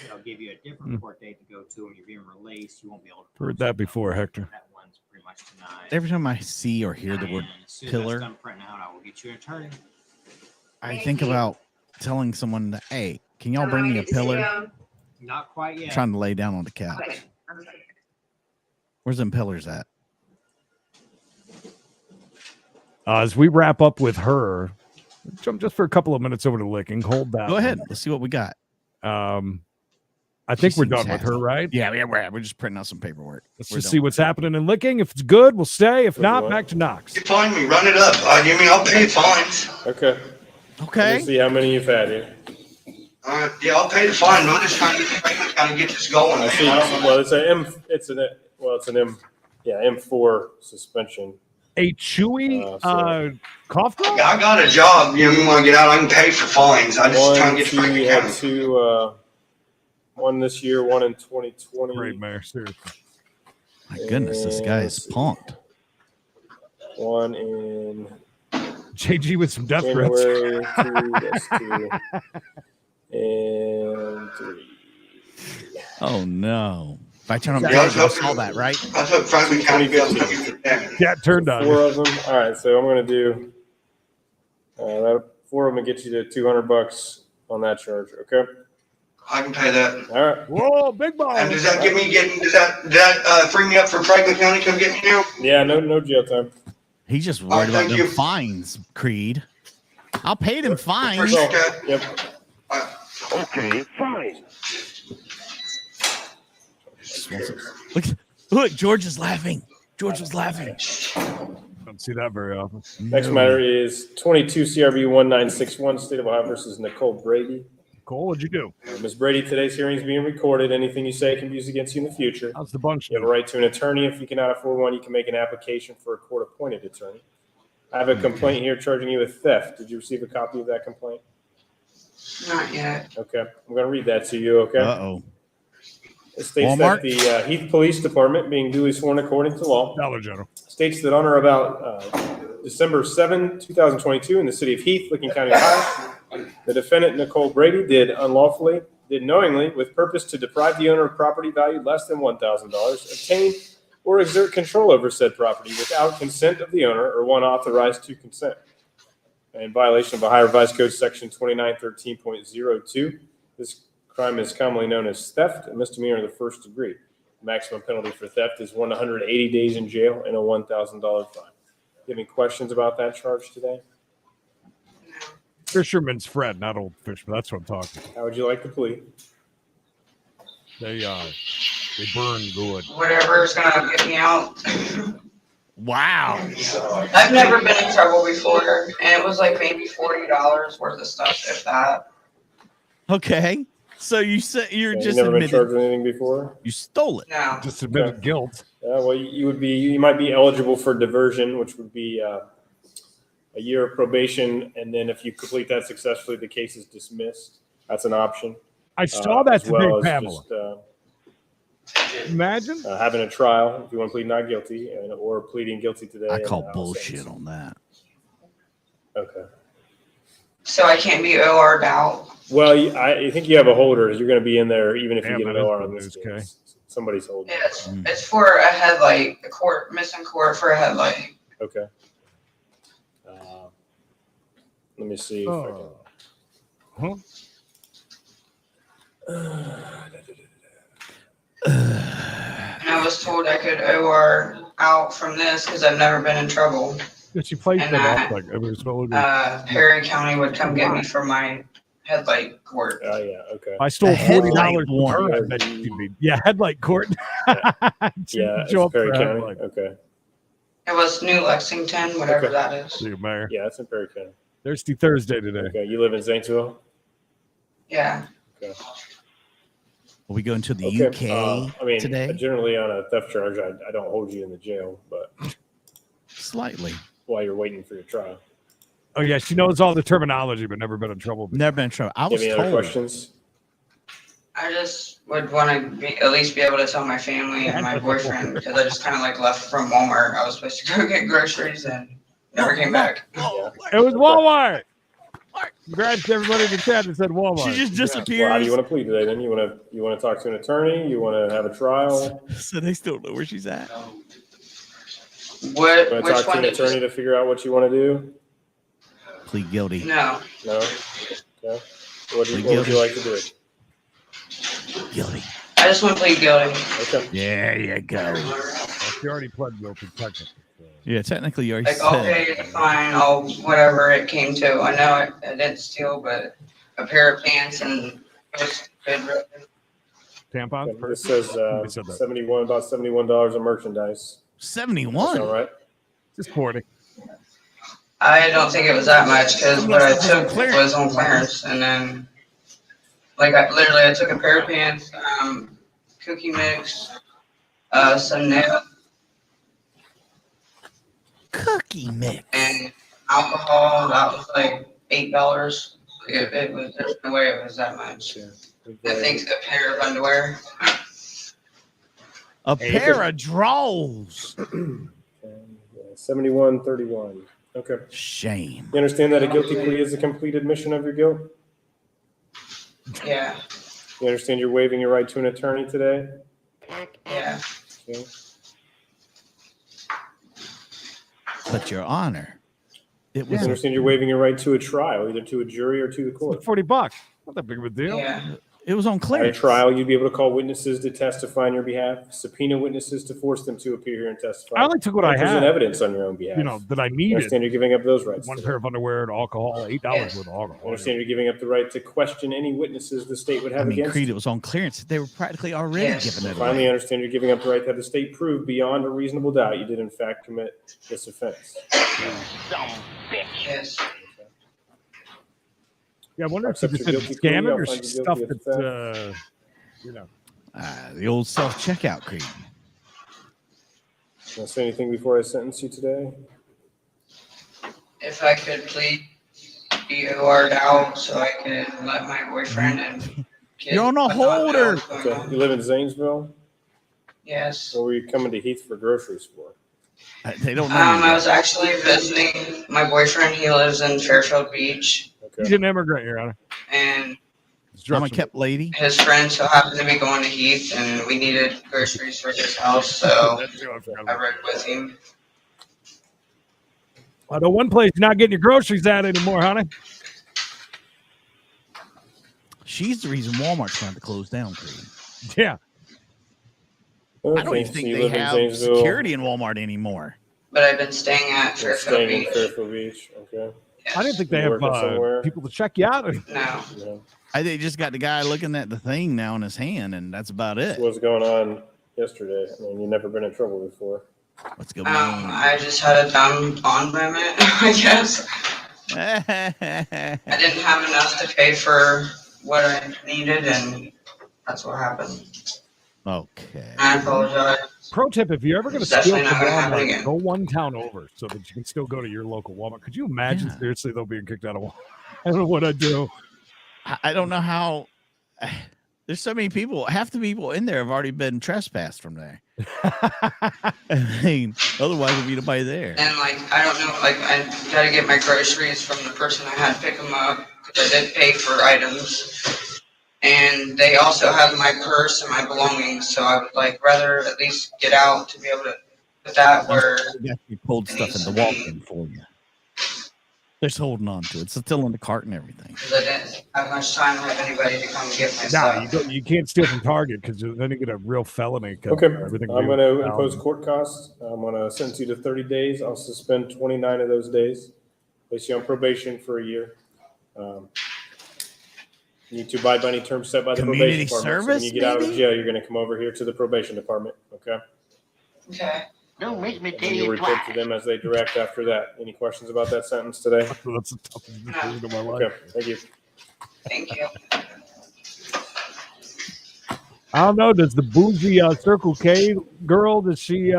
they'll give you a different court date to go to when you're being released. You won't be able to. Heard that before, Hector. That one's pretty much denied. Every time I see or hear the word And as soon as that's pillar, done printing out, I will get you an attorney. I think about telling someone, that, "Hey, can y'all bring me a pillar?" Not quite I'm yet. trying to lay down on the couch. Okay. Where's them pillars at? As we wrap up with her, jump just for a couple of minutes over to Licking. Hold that. Go ahead. Let's see what we got. I think She we're seems done with happy. her, right? Yeah, we're just printing out some paperwork. Let's We're just done see with what's happening in Licking. If it's good, we'll stay. If not, back to Knox. You find me, run it up. Give me, I'll pay the fines. Okay. it. Okay. Let's see how many you've had here. Yeah, I'll pay the fine. I'm just trying to get this going. I see. Well, it's an M4 suspension. A chewy cough drop? I got a job. You want to get out? I can pay for fines. I just trying to get Two, you had Franklin County. two, one this year, one in 2020. Great, Mayor. Seriously. My goodness, this guy is pumped. One in JG with some death threats. January, that's two, and three. Oh no! If I turn on Yeah, page, I I was saw that, right? I thought Franklin County be able to give it back. Yeah, turned on. 4 of them. All right, so I'm going to do 4 of them and get you to $200 on that charge. Okay. I can pay that. All right. Whoa, big ball. And does that get me does that free me up for Franklin County? Come get me now? Yeah, no jail time. He's just All worried right, about thank them you. fines, Creed. I'll pay them fines. Okay. Yep. Okay, fine. Look, George is laughing. George was laughing. Don't see that very often. Next matter is 22 CRB 1961, State of Ohio versus Nicole Brady. Cole, what'd you do? Ms. Brady, today's hearing is being recorded. Anything you say can be used against you in the future. How's the bunch? You have a right to an attorney. If you cannot afford one, you can make an application for a court-appointed attorney. I have a complaint here charging you with theft. Did you receive a copy of that complaint? Not yet. Okay, I'm going to read that to you, okay? Uh-oh. It states Walmart? that the Heath Police Department, being duly sworn according to law, Dollar General. states that on or about December 7, 2022, in the city of Heath, Licking County, Ohio, the defendant, Nicole Brady, did knowingly, with purpose to deprive the owner of property valued less than $1,000, obtain or exert control over said property without consent of the owner or one authorized to consent. In violation of Ohio Revised Code Section 2913.02, this crime is commonly known as theft, a misdemeanor of the first degree. The maximum penalty for theft is 180 days in jail and a $1,000 fine. You have any questions about that charge today? Fisherman's Fred, not Old Fish, but that's what I'm talking. How would you like to plead? They burn good. Whatever's gonna get me out. Wow. I've never been in trouble before, and it was like maybe $40 worth of stuff, if that. Okay. So you said you're Okay, just you never been admitted charged with anything before? you stole it. No. Just admitted guilt. Well, you might be eligible for diversion, which would be a year of probation, and then if you complete that successfully, the case is dismissed. That's an option. I saw that as today, well as Pamela. just, Imagine. having a trial if you want to plead not guilty, or pleading guilty today. I and call I'll bullshit sentence. on that. Okay. So I can't be OR'd out. Well, I think you have a holder. You're going to be in there even if Damn, you get that an is OR good on this news, case. Somebody's holding. It's for a headlight, a court, missing court for a headlight. Okay. Let me see if I can. And I was told I could OR out from this because I've never been in trouble. She played And that off like it was so good. Perry County would come get me for my headlight court. Oh, yeah. Okay. I stole A headlight $40 from her. I bet she'd be. Yeah, headlight court. She'd Yeah, it's show up Perry for a County. headlight. Okay. It was New Lexington, whatever Okay. that is. See you, Mayor. Yeah, it's in Perry County. Thirsty Thursday today. Okay, you live in Zanesville? Yeah. Okay. Are we going to the Okay, UK I mean, today? generally on a theft charge, I don't hold you in the jail, but Slightly. while you're waiting for your trial. Oh yeah, she knows all the terminology, but never been in trouble. Never been in trouble. I You have was any other told. questions? I just would want to at least be able to tell my family and my boyfriend because I just kind of like left from Walmart. I was supposed to go get groceries and never came back. Yeah. It was Walmart. Congrats to everybody in the chat that said Walmart. She just Well, disappears. how do you want to plead today? Then you want to talk to an attorney? You want to have a trial? So they still know where she's at. What? Want to Which talk to one an did attorney you? to figure out what you want to do? Plead guilty. No. No. Okay. What would Plead you guilty. like to do? Guilty. I just want to plead guilty. Okay. There you go. She already pled guilty, technically. Yeah, technically you already Like I'll said. pay the fine, I'll whatever it came to. I know I didn't steal, but a pair of pants and it was good. Tampons. Okay, this says Somebody said that. about $71 of merchandise. 71. All right. Just 40. I don't think it was that much because what I took was on clearance, and then like I took a pair of pants, cookie mix, some nail Cookie mix. and alcohol. That was like $8. It was there's no way it was that much. I think a pair of underwear. A pair of drawers. 71.31. Okay. Shame. You understand that a guilty plea is a complete admission of your guilt? Yeah, You understand you're waiving your right to an attorney today? yeah. Okay. But your honor, it You was understand you're waiving your right to a trial, either to a jury or to the court. $40. Not that big of a deal. Yeah. it was on At a clearance. trial, you'd be able to call witnesses to testify on your behalf, subpoena witnesses to force them to appear here and testify. I only took what I Present had. evidence on your own behalf. You know, that I You needed. understand you're giving up those rights. One today. pair of underwear and alcohol, $8 Yes. worth of You alcohol. understand you're giving up the right to question any witnesses the state would I have mean, against Creed, you. it was on clearance. They were practically already Yes. giving it Finally, away. understand you're giving up the right to have the state prove beyond a reasonable doubt you did in fact commit this offense. Yes. Yeah, I wonder if Accept she just your didn't guilty scan plea, it I'll or find you stuff guilty of that, you know. The old self-checkout, Creed. Want to say anything before I sentence you today? If I could please be ordered out so I could let my boyfriend and kids. You're on a holder. Okay. You live in Zanesville? Yes. Or were you coming to Heath for groceries for? They don't know. I was actually visiting my boyfriend. He lives in Fairfield Beach, He's an immigrant, Your Honor. and I'm a kept lady. his friends so happened to be going to Heath, and we needed groceries for his house, so I rode with him. The one place you're not getting your groceries at anymore, honey. She's the reason Walmart's trying to close down, Creed. Yeah. I don't even think they have security in Walmart anymore. But I've been staying at You're Fairfield staying in Beach. Fairfield Beach. Okay. I didn't think they You have working somewhere? people to check you out. No. Yeah. They just got the guy looking at the thing now in his hand, and that's about it. What's going on yesterday? I mean, you've never been in trouble before. What's going on? I just had a dumb bond limit, I guess. I didn't have enough to pay for what I needed, and that's what happened. Okay. I apologize. Pro tip: if you're ever going to It's steal definitely from not gonna happen Walmart, again. go one town over so that you can still go to your local Walmart. Could you imagine Yeah. seriously though being kicked out of Walmart? I don't know what I'd do. I don't know how. There's so many people. Half the people in there have already been trespassed from there. I mean, otherwise there'd be nobody there. And like, I don't know, like I gotta get my groceries from the person I had pick them up because I did pay for items. And they also have my purse and my belongings, so I would like rather at least get out to be able to put that where. You pulled stuff in the walk-in for you. They're just holding on to it. It's still in the cart and everything. Because I didn't have much time to have anybody to come get my Nah, stuff. you can't steal from Target because then you get a real felony. 'cause Okay. everything I'm we going to found. impose court costs. I'm going to sentence you to 30 days. I'll suspend 29 of those days. Place you on probation for a year. You need to abide by any terms set by the Community probation department. So when service, you get out of maybe? jail, you're going to come over here to the probation department. Okay. Okay. Don't make me And tell then you'll you report to twice. them as they direct after that. Any questions about that sentence today? That's the toughest decision of my life. Okay, thank you. Thank you. I don't know. Does the bougie Circle K girl, does she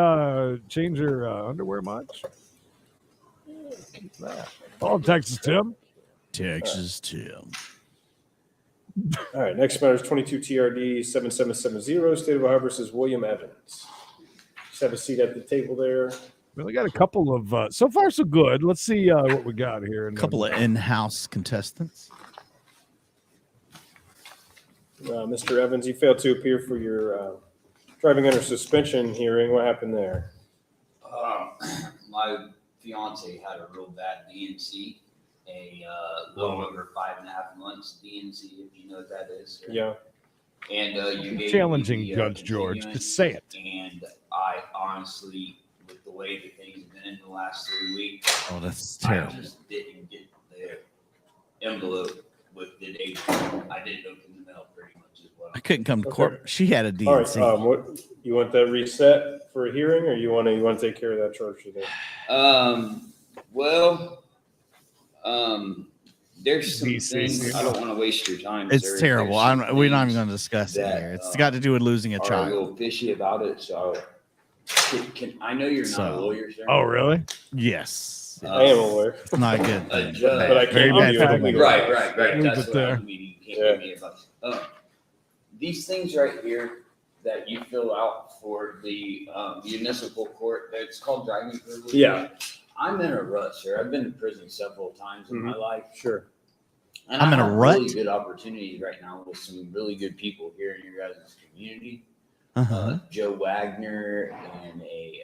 change her underwear much? Oh, Texas Tim. Texas Tim. All right, next matter is 22 TRD 7770, State of Ohio versus William Evans. Just have a seat at the table there. Well, we got a couple of so far so good. Let's see what we got here. A couple of in-house contestants. Mr. Evans, you failed to appear for your driving under suspension hearing. What happened there? My fiance had a real bad DNC, a little over 5.5 months DNC, if you know what that is. Sir. Yeah. And you gave Challenging me the, Judge George. continuance, Just say it. And I honestly, with the way that things have been in the last 3 weeks, Oh, that's terrible. I just didn't get the envelope with the date. I didn't open the mail pretty much as well. I couldn't come to court. She had a All right, DNC. what you want that reset for a hearing, or you want to take care of that charge today? Well, there's some things I don't want to waste your time. It's sir. terrible. There's some We're not even things going to discuss it that, here. It's got to do with losing a are a child. little fishy about it. So, can I know you're not a lawyer, sir? Oh, really? Yes. I am a lawyer. It's not a good A thing. judge. But I Very can't bad give you thing. legal Right. Leave That's it what there. I mean. You can't give me advice. These things right here that you fill out for the municipal court, it's called driving privilege. Yeah. I'm in a rut, sir. I've been to prison several times in my life. Sure. And I'm I in a have rut? really good opportunities right now with some really good people here in your guys' community. Uh-huh. Joe Wagner and a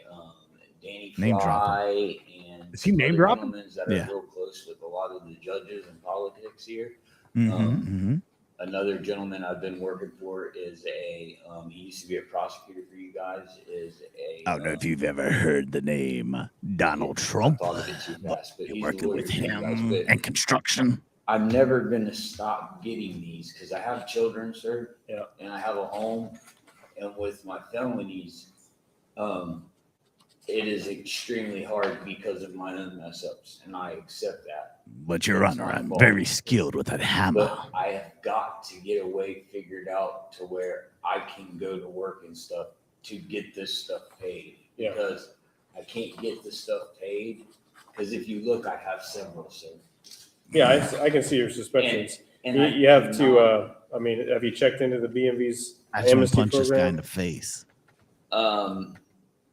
Danny Name Fry and Is he some name other dropping? gentlemen that are Yeah. real close with a lot of the judges and politics here. Mm-hmm. Another gentleman I've been working for is he used to be a prosecutor for you guys, is a. I don't know if you've ever heard the name Donald Trump. I thought of it too fast, but You're he's a working lawyer with for you guys, him but and construction. I'm never going to stop getting these because I have children, sir. Yeah. And I have a home. And with my felonies, it is extremely hard because of my own mess ups. And I accept that. But Your It's Honor, my I'm fault. very skilled with that hammer. But I have got to get a way figured out to where I can go to work and stuff to get this stuff paid. Yeah. Because I can't get this stuff paid. Because if you look, I have several, sir. Yeah, I can see your suspensions. And You, I you have cannot- to, I mean, have you checked into the BMV's I just want amnesty to punch this guy in program? the face.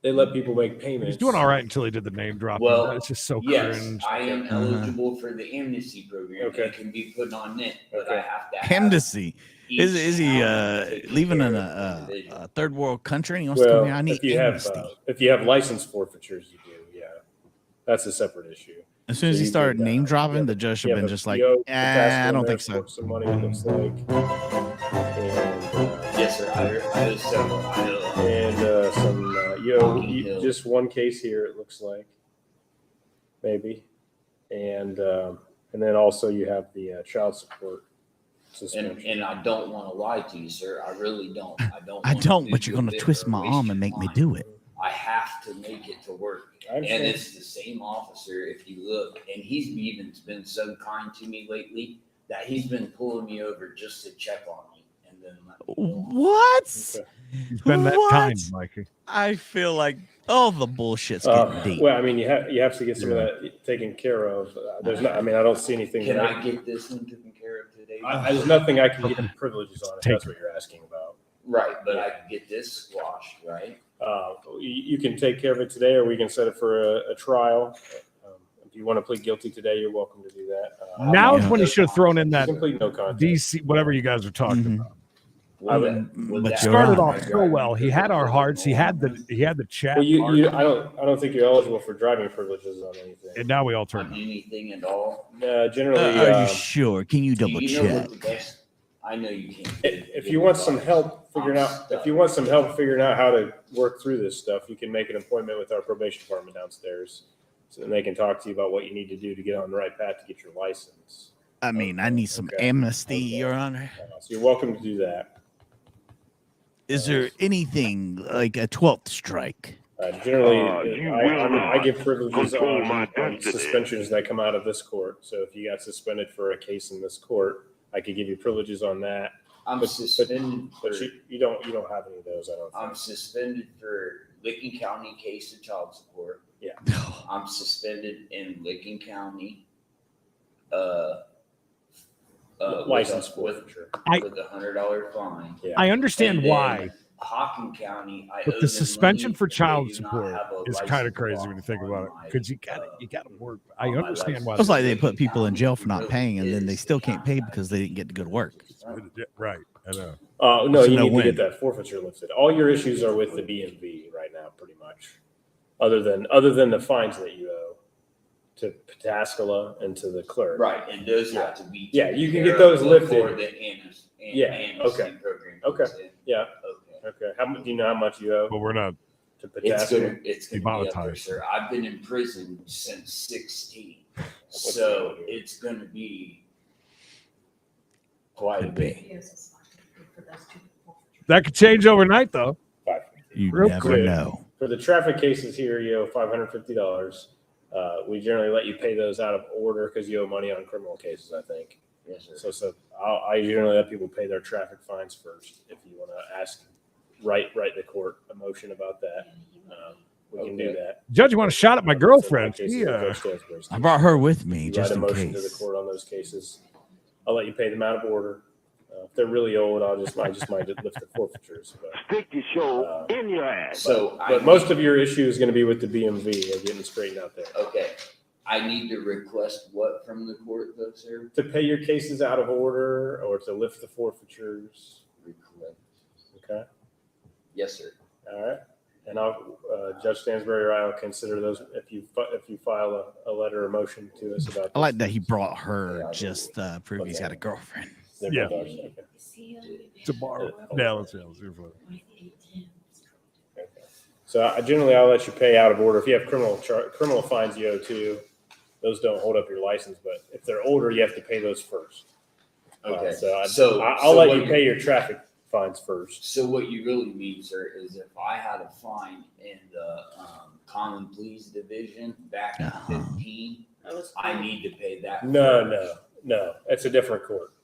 They let people make payments. He's doing all right until he did the name drop. Well, It's just so yes, cringe. I am eligible for the amnesty program. Okay. It can be put on it, but I have to have Amnesty. Is he taken leaving care in of a individually. third world country and he wants to come Well, here? I need amnesty. if you have license forfeitures, you do, yeah. That's a separate issue. As soon as So he you started could, name dropping, yeah, the judge should you have been have a just like, PO I don't think for so. Some money, it looks like. And, Yes, sir. I owe several. Just one case here, it looks like. Maybe. And then also you have the child support suspension. And I don't want to lie to you, sir. I really don't. I don't. I want to don't, do but you're you a going to bit twist or my waste arm your and make me time. do it. I have to make it to work. I And understand. it's the same officer, if you look, and he's even been so kind to me lately that he's been pulling me over just to check on me. And then let me know. What? He's been that What? kind, Mikey. I feel like all the bullshit's getting deep. Well, I mean, you have to get some of that taken care of. There's not, I mean, I don't see anything. Can right- I get this one taken care of today? There's nothing I can get privileges on, if that's what you're asking about. Right, but I can get this squashed, right? You can take care of it today, or we can set it for a trial. If you want to plead guilty today, you're welcome to do that. Now is when he should have thrown in that Complete no contest. DC, whatever you guys are talking Mm-hmm. about. Would that Started be off so well. He had our hearts. He had the chat. Well, I don't think you're eligible for driving privileges on anything. And now we all turn. on anything at all? Generally, Are you sure? Can you double Do you know check? what the best? I know you can't. if you want some help figuring out, how to work through this stuff, you can make an appointment with our probation department downstairs, so then they can talk to you about what you need to do to get on the right path to get your license. I mean, I need some amnesty, Your Honor. So you're welcome to do that. Is there anything like a 12th strike? Generally, You I will give not privileges control my on destiny. suspensions that come out of this court. So if you got suspended for a case in this court, I could give you privileges on that. I'm suspended But for, you don't have any of those, I don't I'm think. suspended for Licking County case of child support. Yeah. I'm suspended in Licking County. License with forfeiture. with $100 fine. Yeah. I understand And then why, Hocking County, I but owe the them suspension money, for but they child do not support have a is kind license of crazy when you think about it, because you got to work. I on my understand why. It's like they Licking put people in County jail for not really paying, and then they is still can't pay because they didn't get to go to work. Right. I know. No, It's a you need to no-win. get that forfeiture lifted. All your issues are with the BMV right now, pretty much. Other than the fines that you owe to Pataskala and to the clerk. Right, and those have to be. Yeah, taken you can care get those of lifted. before the amnesty program Okay. comes in. Yeah. Okay. Okay. Do you know how much you owe? But we're not. To It's Pataskala? gonna be up there, sir. I've been in prison since 16, so it's gonna be quite a bit. That could change overnight, though. You Real never quick. know. For the traffic cases here, you owe $550. We generally let you pay those out of order because you owe money on criminal cases, I think. Yes, sir. So I generally let people pay their traffic fines first. If you want to write the court a motion about that, we can do that. Judge, you want a shot at my girlfriend? Cases, She, Judge Stansbury's I brought her with me You just write a in motion to the case. court on those cases. I'll let you pay them out of order. If they're really old, I just might lift the forfeitures. But, Stick your show in your ass. but most of your issue is going to be with the BMV and getting straightened out there. Okay, I need to request what from the court, though, sir? To pay your cases out of order or to lift the forfeitures. Request. Okay. Yes, sir. All right. And Judge Stansbury or I will consider those if you file a letter or motion to us about. I like that he brought her just prove he's got a girlfriend. Yeah. Okay. Tomorrow. Dallas. So I'll let you pay out of order. If you have criminal fines you owe too, those don't hold up your license. But if they're older, you have to pay those first. Okay. So I'll let you pay your traffic fines first. So what you really mean, sir, is if I had a fine in the common pleas division back in 15, I need to pay that. No. It's a different court.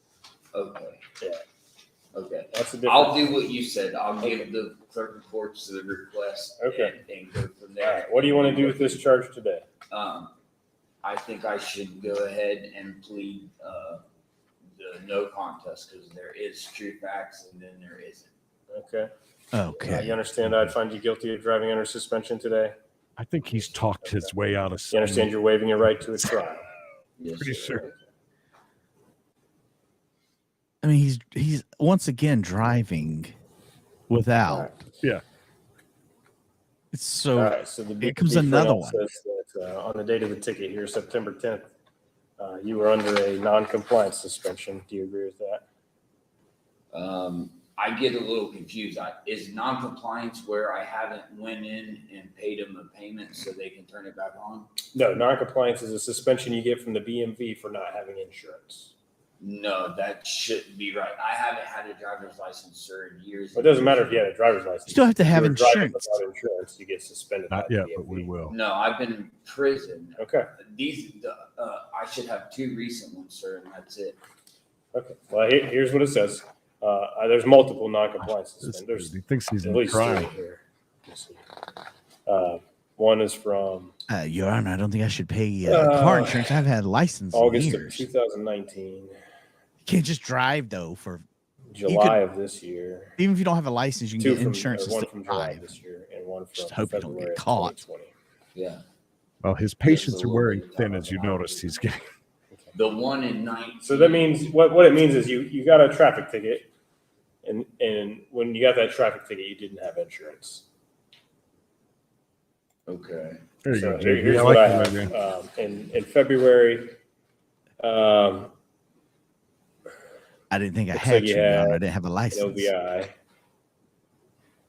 Okay. Yeah. Okay. That's a different. I'll do what you said. I'll give the clerk of courts the request. Okay. And go from All there. right. What do you want to do with this charge today? I think I should go ahead and plead the no contest because there is true facts and then there isn't. Okay. Okay. You understand I'd find you guilty of driving under suspension today? I think he's talked his way out of. You understand you're waiving your right to a trial? Yes, Pretty sir. sure. I mean, he's once again driving without. Yeah. It's so. All right, so Here comes another one. Says that, on the date of the ticket here, September 10th, you were under a non-compliance suspension. Do you agree with that? I get a little confused. Is non-compliance where I haven't went in and paid them a payment so they can turn it back on? No, non-compliance is a suspension you get from the BMV for not having insurance. No, that shouldn't be right. I haven't had a driver's license, sir, in years. Well, it doesn't matter if you had a driver's license. You still have to have If you were driving insurance. Without insurance, you get suspended. Not by the yet, BMV. but we will. No, I've been in prison. Okay. I should have 2 recent ones, sir, and that's it. Okay. Well, here's what it says. There's multiple non-compliances. There's He thinks he's at in least crime. 3 here. Let's see. One is from Your Honor, I don't think I should pay car insurance. I've had a license in August of years. 2019. You can't just drive though for July of this year. even if you don't have a license, you can 2 get insurance and one still from July drive. this year and one from Just hope you don't February get of caught. 2020. Yeah. Well, his patients are wearing thin, as you noticed. He's getting. The one in 19. So that means what it means is you got a traffic ticket, and when you got that traffic ticket, you didn't have insurance. Okay. There you So go, JP. here's I what like I that have. idea. In February, I didn't think I looks had like you, you Your Honor. had I didn't have a an license. OVI.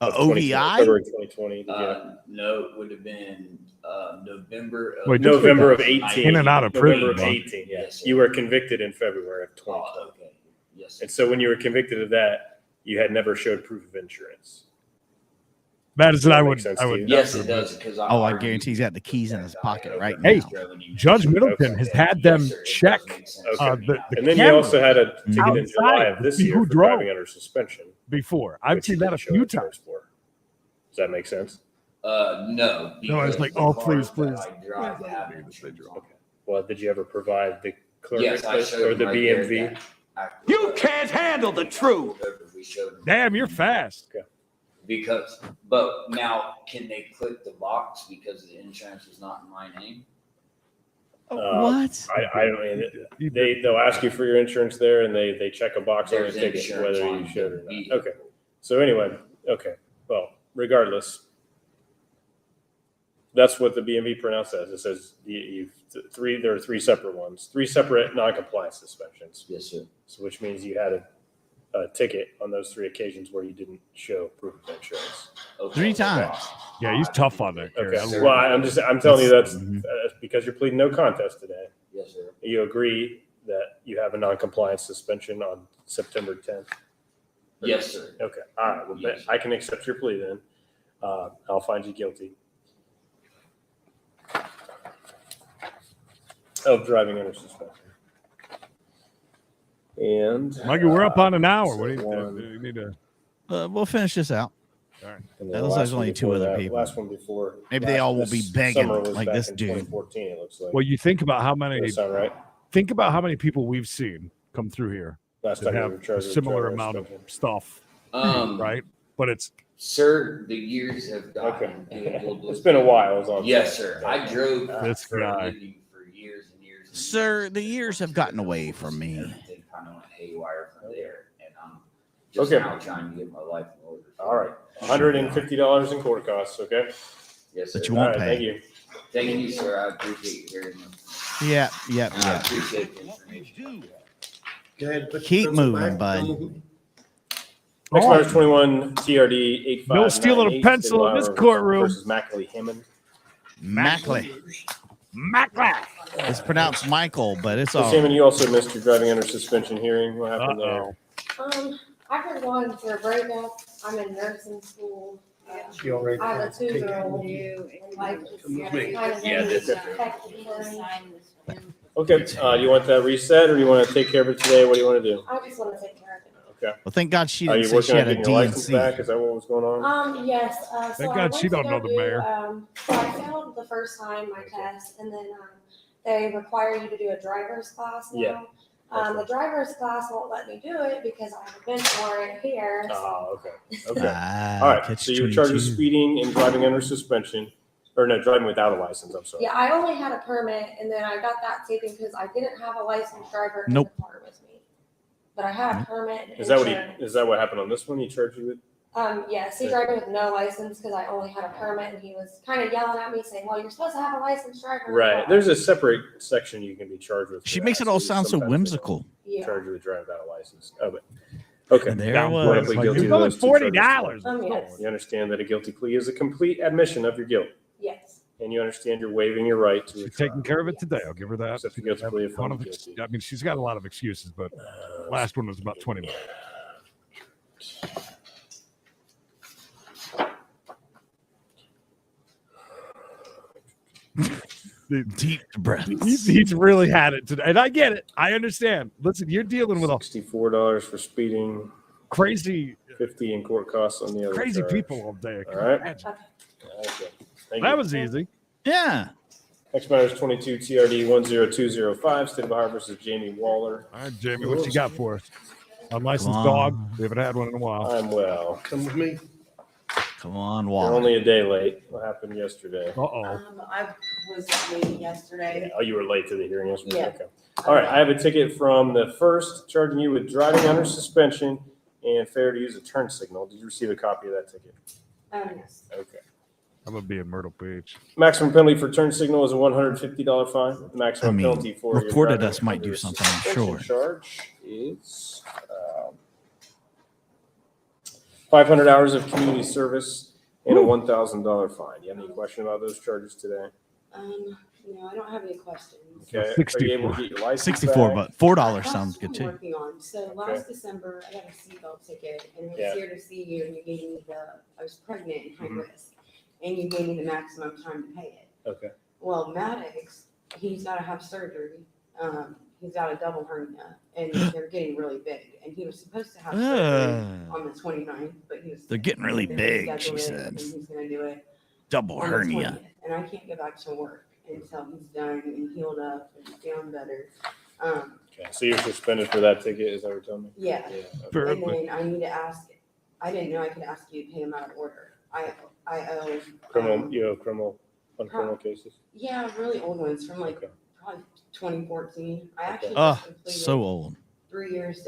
OVI? February 2020. No, it would have been November of Wait, just November of 2019. 18. In and out of November prison, of huh? 18. Yes. Yes, sir. You were convicted in February of 2020. Oh, okay. Yes. And so when you were convicted of that, you had never showed proof of insurance. Madison, I would. Yes, it does, because Oh, I guarantee he's got the keys in his pocket right Hey, now. Judge Middleton has had them check the And then you cameras also had a ticket in July outside of to this see year who for drove driving under suspension. before. I've which you seen that didn't a show few insurance times. for. Does that make sense? No. No, it's because like, the oh, cars please. that I drive have insurance. Okay. Well, did you ever provide the clerk Yes, I list showed or him the right there BMV? that I- You can't handle the truth. We showed him. Damn, you're fast. Because, but now, can they click the box because the insurance is not in my name? What? I don't. They'll ask you for your insurance there, and they check a box on the There's ticket insurance whether on you should or the not. Okay. So anyway, okay. Well, regardless, that's what the BMV pronounced as. It says there are three separate ones, three separate non-compliance suspensions. Yes, sir. So which means you had a ticket on those three occasions where you didn't show proof of insurance. 3 times. Yeah, he's tough on that. Gary. Okay. Well, I'm telling you that's because you're pleading no contest today. Yes, sir. You agree that you have a non-compliance suspension on September 10th? Yes, sir. Okay. All right. Well, Yes, I can accept your plea then. I'll find you guilty of driving under suspension. And Mikey, we're up on an hour. What do one. you need to? We'll finish this out. All right. And That the looks like last one only 2 before other that, people. Last one before. Maybe they all will be this begging summer was like back this in dude. 2014, it looks like. Well, you think about how many. Does that sound right? Think about how many people we've seen come through here Last that time you have were a charged with similar driving amount of suspension. stuff, right? But it's Sir, the years have gotten It's been a while. Is all I'm Yes, saying. sir. I drove this for a guy. living for years and years. And Sir, the years have gotten away from me. everything kind of went haywire from there, and I'm just Okay. now trying to get my life in order. All right. $150 in court costs. Okay. Yes, sir. But you All won't right. pay. Thank you. Thank you, sir. I appreciate you very much. Yeah. I appreciate the information. Keep moving, bud. Next matter is 21 TRD 8598. No stealing a pencil in this courtroom. Versus Mackley Hammond. Mackley. It's pronounced Michael, but it's So, all. Hammond, you also missed your driving under suspension hearing. What happened there? I've been going through a breakup. I'm in nursing school. She already I have a taken 2-year-old. Like, Yeah, this- hectic for me. Okay. You want that reset, or do you want to take care of it today? What do you want to do? I just want to take care of it. Okay. Well, thank God she Are didn't you say working she on had a getting your license DNC. back? Is that what was going on? Yes. So Thank I God went she to don't go know the do, mayor. So I failed the first time my test, and then they require you to do a driver's class now. Yeah. The driver's class won't let me do it because I have a bench warrant here. So Oh, okay. Okay. Ah, All right. catch So you were charged with 22. speeding and driving under suspension, or no, driving without a license. I'm sorry. yeah, I only had a permit, and then I got that taken because I didn't have a licensed driver in Nope. the car with me. But I had a permit. And Is that what insurance. is that what happened on this one? He charged you with? Yes, he drove me with no license because I only had a permit, and he was kind of yelling at me saying, "Well, you're supposed to have a licensed driver." Right. There's a separate section you can be charged with. for She that, makes it all sound so sometimes they whimsical. Yeah. Charge you with driving without a license. Oh, but okay. And there Now, it you wanna was. plead Like, guilty it's to only those two charges $40. today? Yes. You understand that a guilty plea is a complete admission of your guilt, Yes. and you understand you're waiving your right to a She's trial. taking care of it today. I'll give her that. Accept the guilty plea if One found of guilty. I mean, she's got a lot of excuses, but last one was about 20 minutes. Deep breath. He's really had it today, and I get it. I understand. Listen, you're dealing with a $64 for speeding, crazy, 50 in court costs on the other. crazy charge. people all day. All right. Imagine. Okay. Thank That you. was easy. Yeah. Next matter is 22 TRD 10205, State of Ohio versus Jamie Waller. All right, Jamie, what you got for us? Unlicensed Come dog. on. We haven't had one in a while. I'm well. Come with me. Come on, You're Wally. only a day late. What happened yesterday? Uh-oh. I was waiting yesterday. Oh, you were late to the hearing yesterday? Yeah. Okay. All right, I have a ticket from the first charging you with driving under suspension and failure to use a turn signal. Did you receive a copy of that ticket? Yes. Okay. I'm gonna be in Myrtle Beach. Maximum penalty for turn signal is a $150 fine. The maximum I mean, penalty for your recorded driving us might under do something, I'm suspension sure. Charge is 500 hours of community service and a $1,000 fine. Do you have any question about those charges today? No, I don't have any questions. Okay. Are you able to get your license 64, back? but $4 That's sounds what good I'm too. working on. So last December, I got a seatbelt ticket and I was Yeah. here to see you and you gave me I was pregnant and high Mhm. risk. And you gave me the maximum time to pay it. Okay. Well, Maddox, he's gotta have surgery. He's got a double hernia and they're getting really big. And he was supposed to have surgery on the 29th, but he was. They're getting really and then big, she rescheduled it, said. And he's gonna do it. Double on the hernia. 20th, and I can't go back to work until he's done and healed up and feeling better. Okay. So you're suspended for that ticket, is that what you're telling me? Yeah. Okay. And then I need to ask, I didn't know I could ask you to pay him out of order. I owe. Criminal, you have criminal cases? Yeah, really old ones from like probably 2014. I actually just Oh, completed so old. 3 years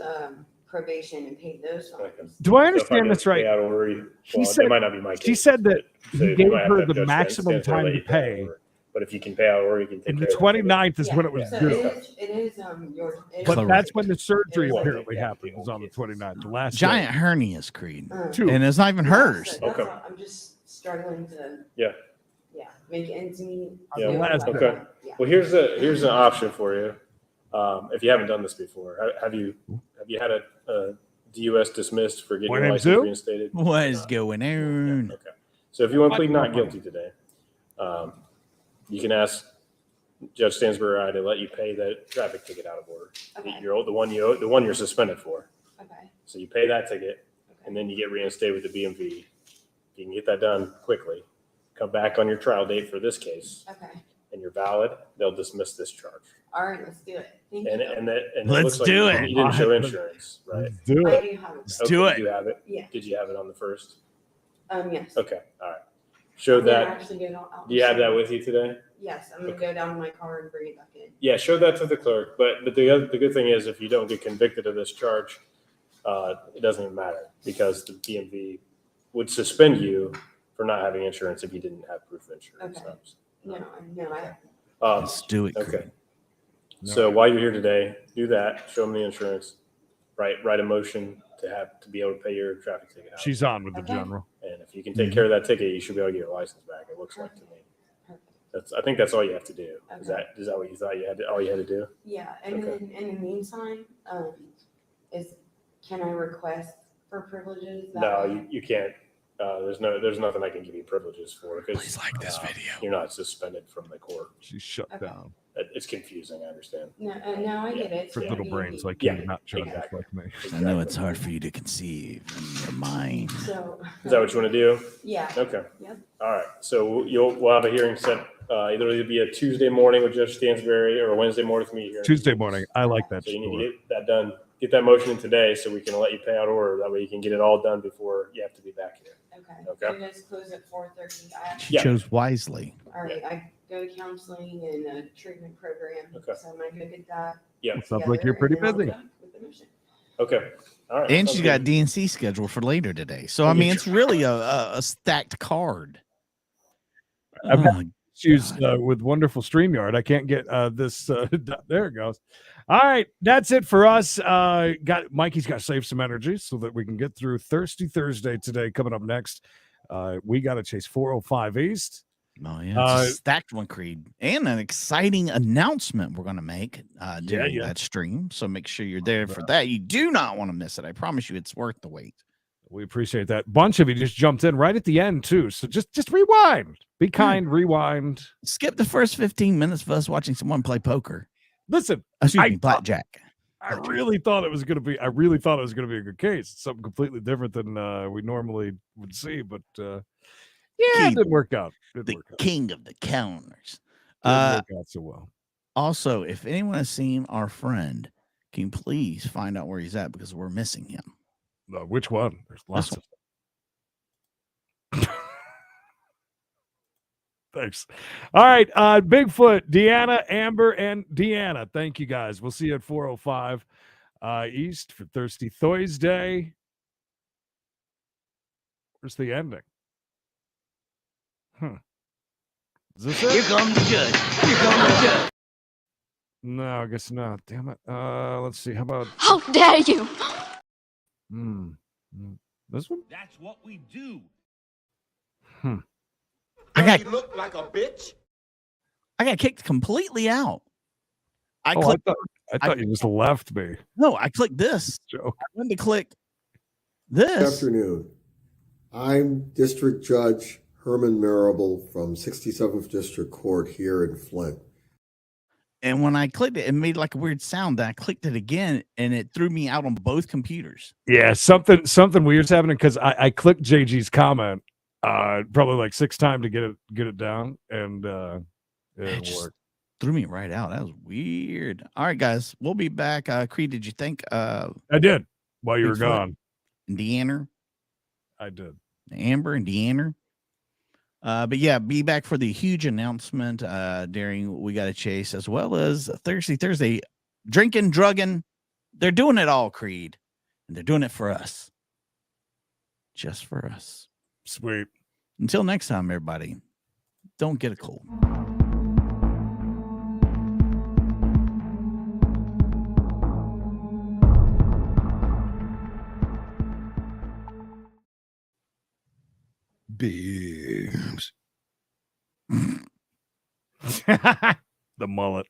probation and paid those fines. Do I So if understand get this right? pay out order, She well, said- it might not be my She case, said that so he you gave might have her to have the Judge maximum Stansbury time let to you pay out pay. order. But if you can pay out order, you can take And the care of it. 29th is when it was So due. it is yours. But that's when the surgery It is. apparently happened, was on the 29th, the last Giant day. hernias, Creed. Two. And it's not even hers. So that's all, I'm just struggling to. Yeah. Yeah, make ends meet. Yeah. do all that. Okay. Yeah. Well, here's an option for you. If you haven't done this before, have you had a DUS dismissed for getting What your did license do? reinstated? What is going on? Okay. So if you want to plead not guilty today, you can ask Judge Stansbury to let you pay that traffic ticket out of order. Okay. The one you're suspended for. Okay. So you pay that ticket, and then you get reinstated with the BMV. If you can get that done quickly, come back on your trial date for this case, Okay. and you're valid, they'll dismiss this charge. All right, let's do it. Thank And you. it Let's looks like do you it. didn't show insurance, right? Let's do I it. do have it. Let's do Okay, it. You have it? Yeah. Did you have it on the first? Yes. Okay, all right. Show I'm gonna that. actually get it out. Do you have that with you today? Yes, I'm gonna go down to my car and bring it back in. Yeah, show that to the clerk. But the good thing is, if you don't get convicted of this charge, it doesn't even matter because the DMV would suspend you for not having insurance if you didn't have proof of insurance. Okay. No, I. Let's do it, Okay. Creed. So while you're here today, do that. Show them the insurance. Write a motion to be able to pay your traffic ticket out. She's on with the Okay. general. And if you can take care of that ticket, you should be able to get your license back. It looks like to me. I think that's all you have to do. Is Okay. that what you thought all you had to do? Yeah, and Okay. then in the meantime, can I request for privileges? that No, way? you can't. There's nothing I can give you privileges for because Please like this video. you're not suspended from the court. She's shut Okay. down. It's confusing. I understand. No, no, I get it. For It's little BMV. brains like Yeah, you, not children exactly. like me. I know it's hard for you to conceive in your mind. So. Is that what you want to do? Yeah. Okay. Yep. All right. So we'll have a hearing set. Either it'll be a Tuesday morning with Judge Stansbury or a Wednesday morning with me here. Tuesday morning. I like that So you need story. to get that done. Get that motion in today so we can let you pay out order. That way you can get it all done before you have to be back here. Okay. Okay. You guys close at 4:30. She Yeah. chose wisely. All right, I go to counseling and a treatment program. Okay. So I'm gonna go get that. Yeah. Sounds like you're together, pretty and then busy. I'll go with the mission. Okay. All right. And Sounds she's got good. DNC scheduled for later today. So, I mean, it's really a stacked card. I've got Oh, issues God. with wonderful StreamYard. I can't get this. There it goes. All right, that's it for us. Mikey's got to save some energy so that we can get through Thirsty Thursday today. Coming up next, we got to chase 405 East. Oh, yeah. It's a stacked one, Creed. And an exciting announcement we're going to make during yeah. that stream. So make sure you're there for that. You do not want to miss it. I promise you it's worth the wait. We appreciate that. Bunch of you just jumped in right at the end too. So just rewind. Be kind. Rewind. Skip the first 15 minutes of us watching someone play poker. Listen, Excuse me, blackjack. I really thought it was going to be. I really thought it was going to be a good case. It's something completely different than we normally would see. But yeah, it didn't work out. The king of the counters. Didn't work out so well. Also, if anyone has seen our friend, can you please find out where he's at because we're missing him. Which one? There's lots of. Thanks. All right. Bigfoot, Deanna, Amber, and Deanna. Thank you guys. We'll see you at 405 East for Thirsty Thursday. Where's the ending? Is this it? Here comes the judge. Here comes the judge. No, I guess not. Damn it. Let's see. How about How dare you? This one? That's what we do. I got look like a bitch. I got kicked completely out. I Oh, clicked. I thought you just left me. No, I clicked this. Joke. I wanted to click Good this. afternoon. I'm District Judge Herman Marable from 67th District Court here in Flint. And when I clicked it, it made like a weird sound. Then I clicked it again, and it threw me out on both computers. Yeah, something weird's happening because I clicked JG's comment probably like 6 times to get it down, and it didn't work. Threw me right out. That was weird. All right, guys, we'll be back. Creed, did you think? I did while you were Bigfoot gone. and Deanna? I did. Amber and Deanna. But yeah, be back for the huge announcement during We Gotta Chase, as well as Thursday, drinking, drugging. They're doing it all, Creed. And they're doing it for us. Just for us. Sweet. Until next time, everybody, don't get a cold. Beams. The mullet.